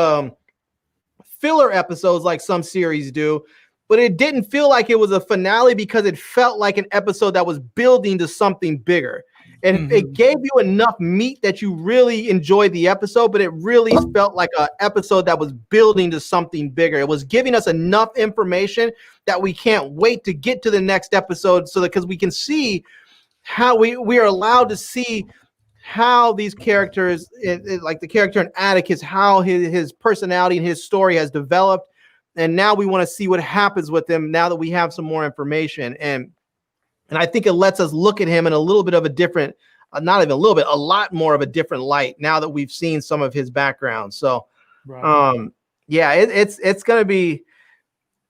filler episodes like some series do, but it didn't feel like it was a finale, because it felt like an episode that was building to something bigger. And it gave you enough meat that you really enjoyed the episode, but it really felt like an episode that was building to something bigger. It was giving us enough information that we can't wait to get to the next episode, so that, because we can see how we are allowed to see how these characters, like the character in Atticus, how his personality and his story has developed. And now we want to see what happens with him now that we have some more information. And I think it lets us look at him in a little bit of a different, not even a little bit, a lot more of a different light now that we've seen some of his background. So, yeah, it's going to be,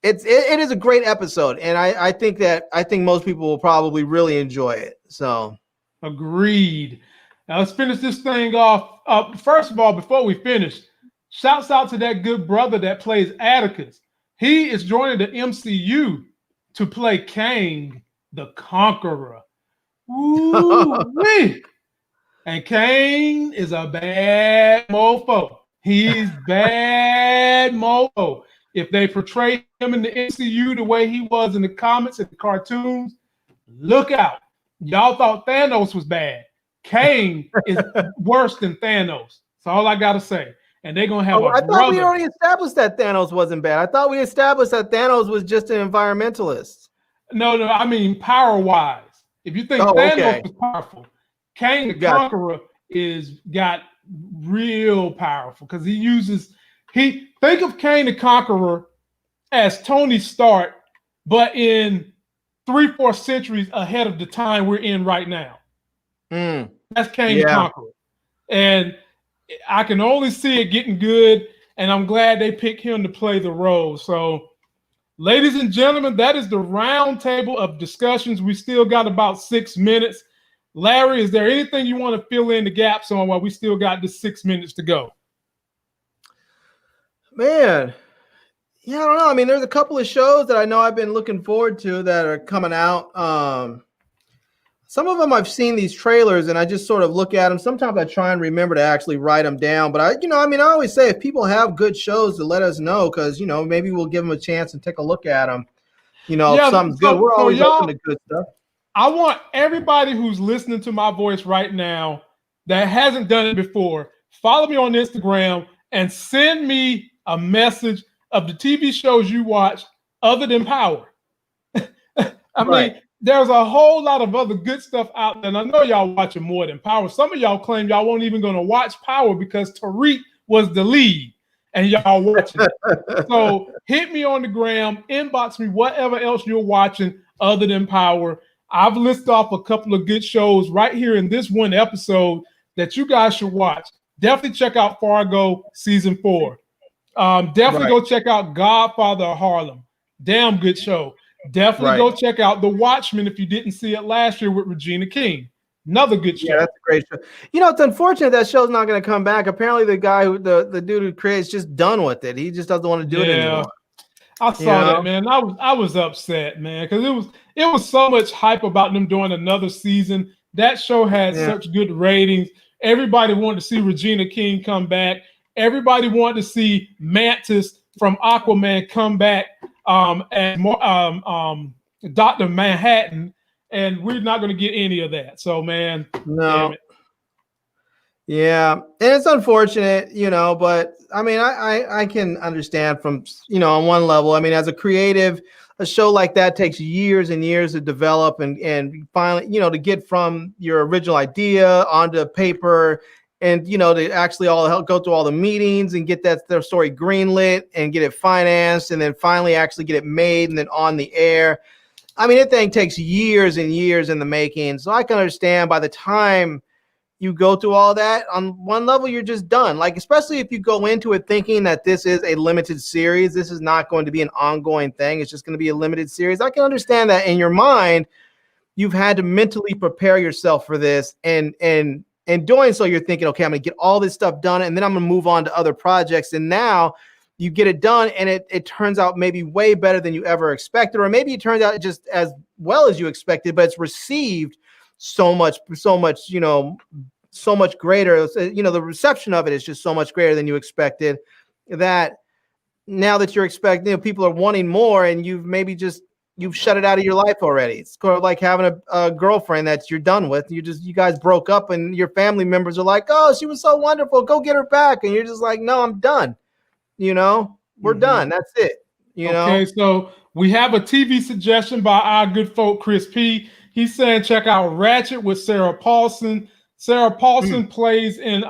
it is a great episode. And I think most people will probably really enjoy it. So. Agreed. Now let's finish this thing off. First of all, before we finish, shouts out to that good brother that plays Atticus. He is joining the MCU to play Kang the Conqueror. Ooh-wee. And Kang is a bad mofo. He's bad mofo. If they portray him in the MCU the way he was in the comics and the cartoons, look out. Y'all thought Thanos was bad. Kang is worse than Thanos. That's all I got to say. And they're going to have I thought we already established that Thanos wasn't bad. I thought we established that Thanos was just an environmentalist. No, I mean power-wise. If you think Thanos was powerful, Kang the Conqueror got real powerful, because think of Kang the Conqueror as Tony Stark, but in 3-4 centuries ahead of the time we're in right now. That's Kang the Conqueror. And I can only see it getting good, and I'm glad they picked him to play the role. So, ladies and gentlemen, that is the round table of discussions. We still got about 6 minutes. Larry, is there anything you want to fill in the gaps on while we still got this 6 minutes to go? Man, yeah, I don't know. I mean, there's a couple of shows that I know I've been looking forward to that are coming out. Some of them I've seen these trailers and I just sort of look at them. Sometimes I try and remember to actually write them down. But I always say if people have good shows to let us know, because, maybe we'll give them a chance and take a look at them. If something's good, we're always open to good stuff. I want everybody who's listening to my voice right now that hasn't done it before, follow me on Instagram and send me a message of the TV shows you watch other than Power. I mean, there's a whole lot of other good stuff out there, and I know y'all watching more than Power. Some of y'all claim y'all weren't even going to watch Power because Tariq was the lead, and y'all watching it. So hit me on the gram, inbox me whatever else you're watching other than Power. I've listed off a couple of good shows right here in this one episode that you guys should watch. Definitely check out Fargo season 4. Definitely go check out Godfather of Harlem. Damn good show. Definitely go check out The Watchmen if you didn't see it last year with Regina King. Another good show. Yeah, that's a great show. You know, it's unfortunate that show's not going to come back. Apparently, the guy who the dude who creates just done with it. He just doesn't want to do it anymore. I saw that, man. I was upset, man, because it was so much hype about them doing another season. That show had such good ratings. Everybody wanted to see Regina King come back. Everybody wanted to see Mantis from Aquaman come back as Dr. Manhattan, and we're not going to get any of that. So, man, damn it. Yeah, and it's unfortunate, you know, but I mean, I can understand from, you know, on one level. I mean, as a creative, a show like that takes years and years to develop and finally, you know, to get from your original idea onto paper and, you know, to actually go through all the meetings and get their story greenlit and get it financed and then finally actually get it made and then on the air. I mean, that thing takes years and years in the making. So I can understand by the time you go through all that, on one level, you're just done. Like, especially if you go into it thinking that this is a limited series, this is not going to be an ongoing thing. It's just going to be a limited series. I can understand that in your mind, you've had to mentally prepare yourself for this. And doing so, you're thinking, okay, I'm going to get all this stuff done, and then I'm going to move on to other projects. And now you get it done, and it turns out maybe way better than you ever expected, or maybe it turns out just as well as you expected, but it's received so much, you know, so much greater. You know, the reception of it is just so much greater than you expected, that now that you're expecting, you know, people are wanting more, and you've shut it out of your life already. It's sort of like having a girlfriend that you're done with. You guys broke up, and your family members are like, "Oh, she was so wonderful. Go get her back." And you're just like, "No, I'm done. You know, we're done. That's it." You know? Okay, so we have a TV suggestion by our good folk, Chris P. He's saying check out Ratchet with Sarah Paulson. Sarah Paulson plays in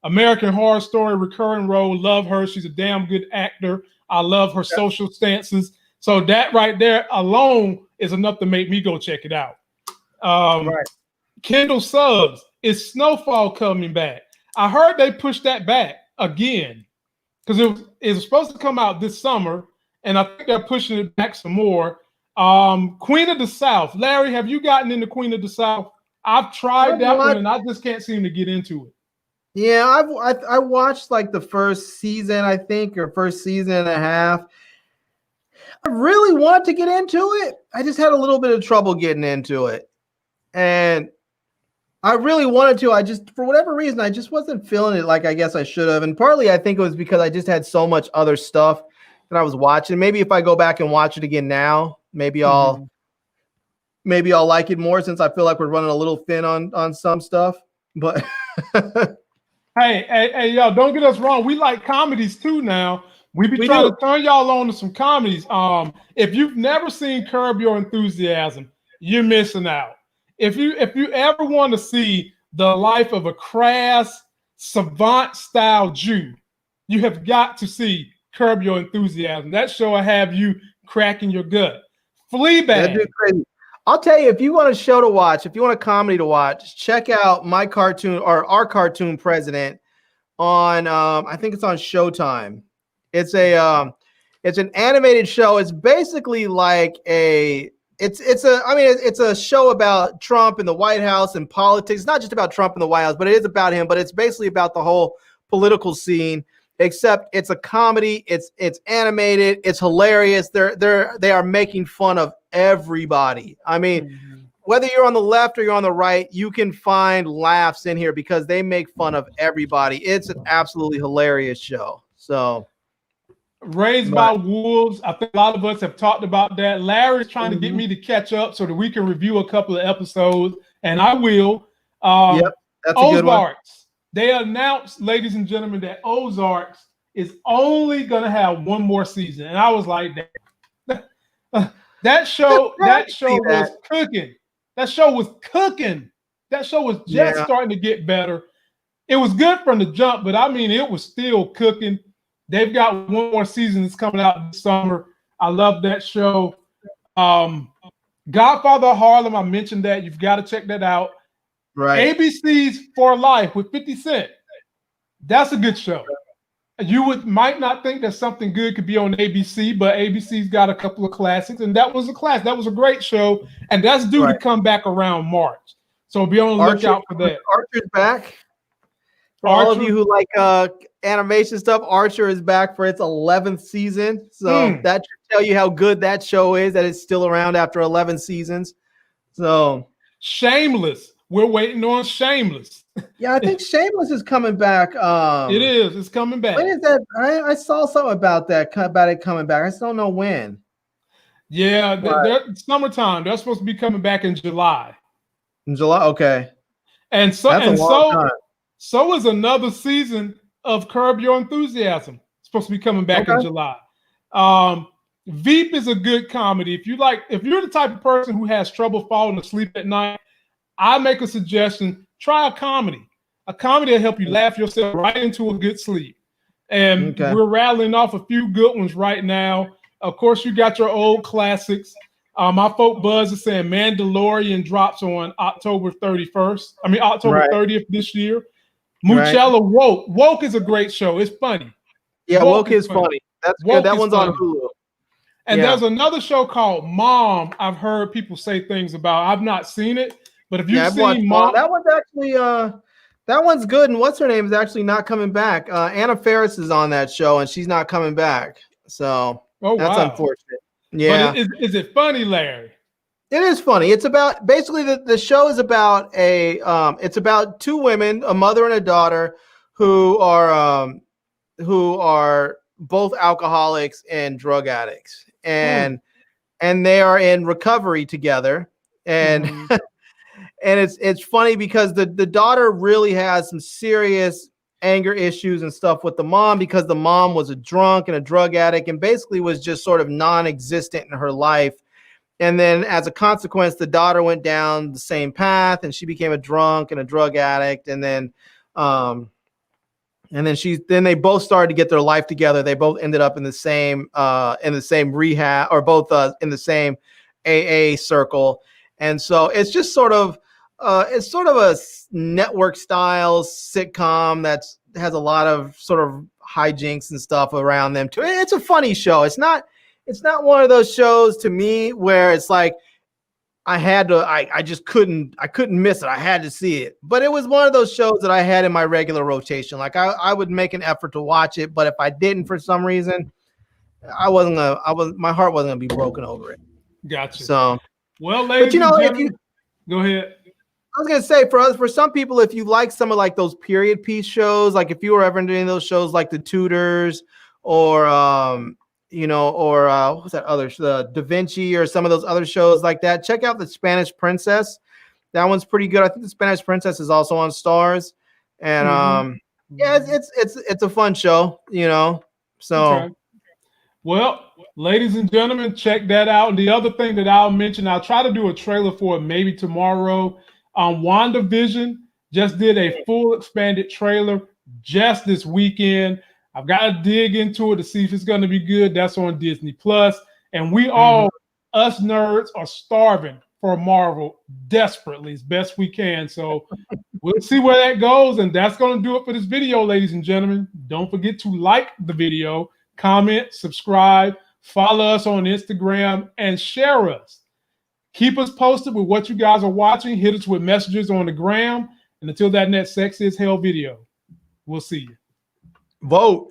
American Horror Story, recurring role. Love her. She's a damn good actor. I love her social stances. So that right there alone is enough to make me go check it out. Kendall Subs, is Snowfall coming back? I heard they pushed that back again because it was supposed to come out this summer, and I think they're pushing it back some more. Queen of the South. Larry, have you gotten into Queen of the South? I've tried that one, and I just can't seem to get into it. Yeah, I watched like the first season, I think, or first season and a half. I really wanted to get into it. I just had a little bit of trouble getting into it. And I really wanted to. I just, for whatever reason, I just wasn't feeling it like I guess I should have. And partly I think it was because I just had so much other stuff that I was watching. Maybe if I go back and watch it again now, maybe I'll like it more, since I feel like we're running a little thin on some stuff. But hey, y'all, don't get us wrong. We like comedies too now. We trying to turn y'all on to some comedies. If you've never seen Curb Your Enthusiasm, you're missing out. If you ever want to see the life of a crass savant style Jew, you have got to see Curb Your Enthusiasm. That show will have you cracking your gut. Fleabag. I'll tell you, if you want a show to watch, if you want a comedy to watch, check out my cartoon or our cartoon president on I think it's on Showtime. It's an animated show. It's basically like it's a show about Trump and the White House and politics. It's not just about Trump and the White House, but it is about him, but it's basically about the whole political scene, except it's a comedy. It's animated. It's hilarious. They are making fun of everybody. I mean, whether you're on the left or you're on the right, you can find laughs in here because they make fun of everybody. It's an absolutely hilarious show. So Raised by Wolves. I think a lot of us have talked about that. Larry's trying to get me to catch up so that we can review a couple of episodes, and I will. Yep, that's a good one. Ozarks. They announced, ladies and gentlemen, that Ozarks is only going to have one more season, and I was like, that show was cooking. That show was cooking. That show was just starting to get better. It was good from the jump, but I mean, it was still cooking. They've got one more season that's coming out this summer. I love that show. Godfather of Harlem, I mentioned that. You've got to check that out. Right. ABC's For Life with 50 Cent. That's a good show. You might not think that something good could be on ABC, but ABC's got a couple of classics, and that was a class. That was a great show, and that's due to come back around March. So be on the lookout for that. Archer's back. For all of you who like animation stuff, Archer is back for its 11th season. So that should tell you how good that show is, that it's still around after 11 seasons. So Shameless. We're waiting on Shameless. Yeah, I think Shameless is coming back. It is. It's coming back. When is that? I saw something about that, about it coming back. I just don't know when. Yeah, they're summertime. They're supposed to be coming back in July. In July? Okay. And so so is another season of Curb Your Enthusiasm. It's supposed to be coming back in July. Veep is a good comedy. If you're the type of person who has trouble falling asleep at night, I make a suggestion. Try a comedy. A comedy will help you laugh yourself right into a good sleep. And we're rattling off a few good ones right now. Of course, you got your old classics. My folk Buzz is saying Mandalorian drops on October 31st. I mean, October 30th this year. Muchella Woke. Woke is a great show. It's funny. Yeah, Woke is funny. That's good. That one's on Hulu. And there's another show called Mom. I've heard people say things about. I've not seen it, but if you've seen Mom, that one's actually that one's good. And what's her name is actually not coming back. Anna Faris is on that show, and she's not coming back. So that's unfortunate. Yeah, but is it funny, Larry? It is funny. It's about basically the show is about it's about two women, a mother and a daughter, who are both alcoholics and drug addicts, and they are in recovery together, and and it's funny because the daughter really has some serious anger issues and stuff with the mom, because the mom was a drunk and a drug addict and basically was just sort of non-existent in her life. And then as a consequence, the daughter went down the same path and she became a drunk and a drug addict. And then they both started to get their life together. They both ended up in the same rehab, or both in the same AA circle. And so it's just sort of a network style sitcom that has a lot of sort of hijinks and stuff around them too. It's a funny show. It's not one of those shows to me where it's like I just couldn't miss it. I had to see it. But it was one of those shows that I had in my regular rotation. Like I would make an effort to watch it, but if I didn't for some reason, my heart wasn't gonna be broken over it. Gotcha. So well, ladies and gentlemen, go ahead. I was gonna say for some people, if you like some of like those period piece shows, like if you were ever doing those shows like The Tudors or what's that other Da Vinci or some of those other shows like that, check out The Spanish Princess. That one's pretty good. I think The Spanish Princess is also on Stars, and it's a fun show, So, well, ladies and gentlemen, check that out. And the other thing that I'll mention, I'll try to do a trailer for it maybe tomorrow. WandaVision just did a full expanded trailer just this weekend. I've got to dig into it to see if it's going to be good. That's on Disney Plus. And we all, us nerds, are starving for Marvel desperately as best we can. So we'll see where that goes. And that's going to do it for this video, ladies and gentlemen. Don't forget to like the video, comment, subscribe, follow us on Instagram, and share us. Keep us posted with what you guys are watching. Hit us with messages on the gram. And until that next Sexy as Hell video, we'll see you. Vote.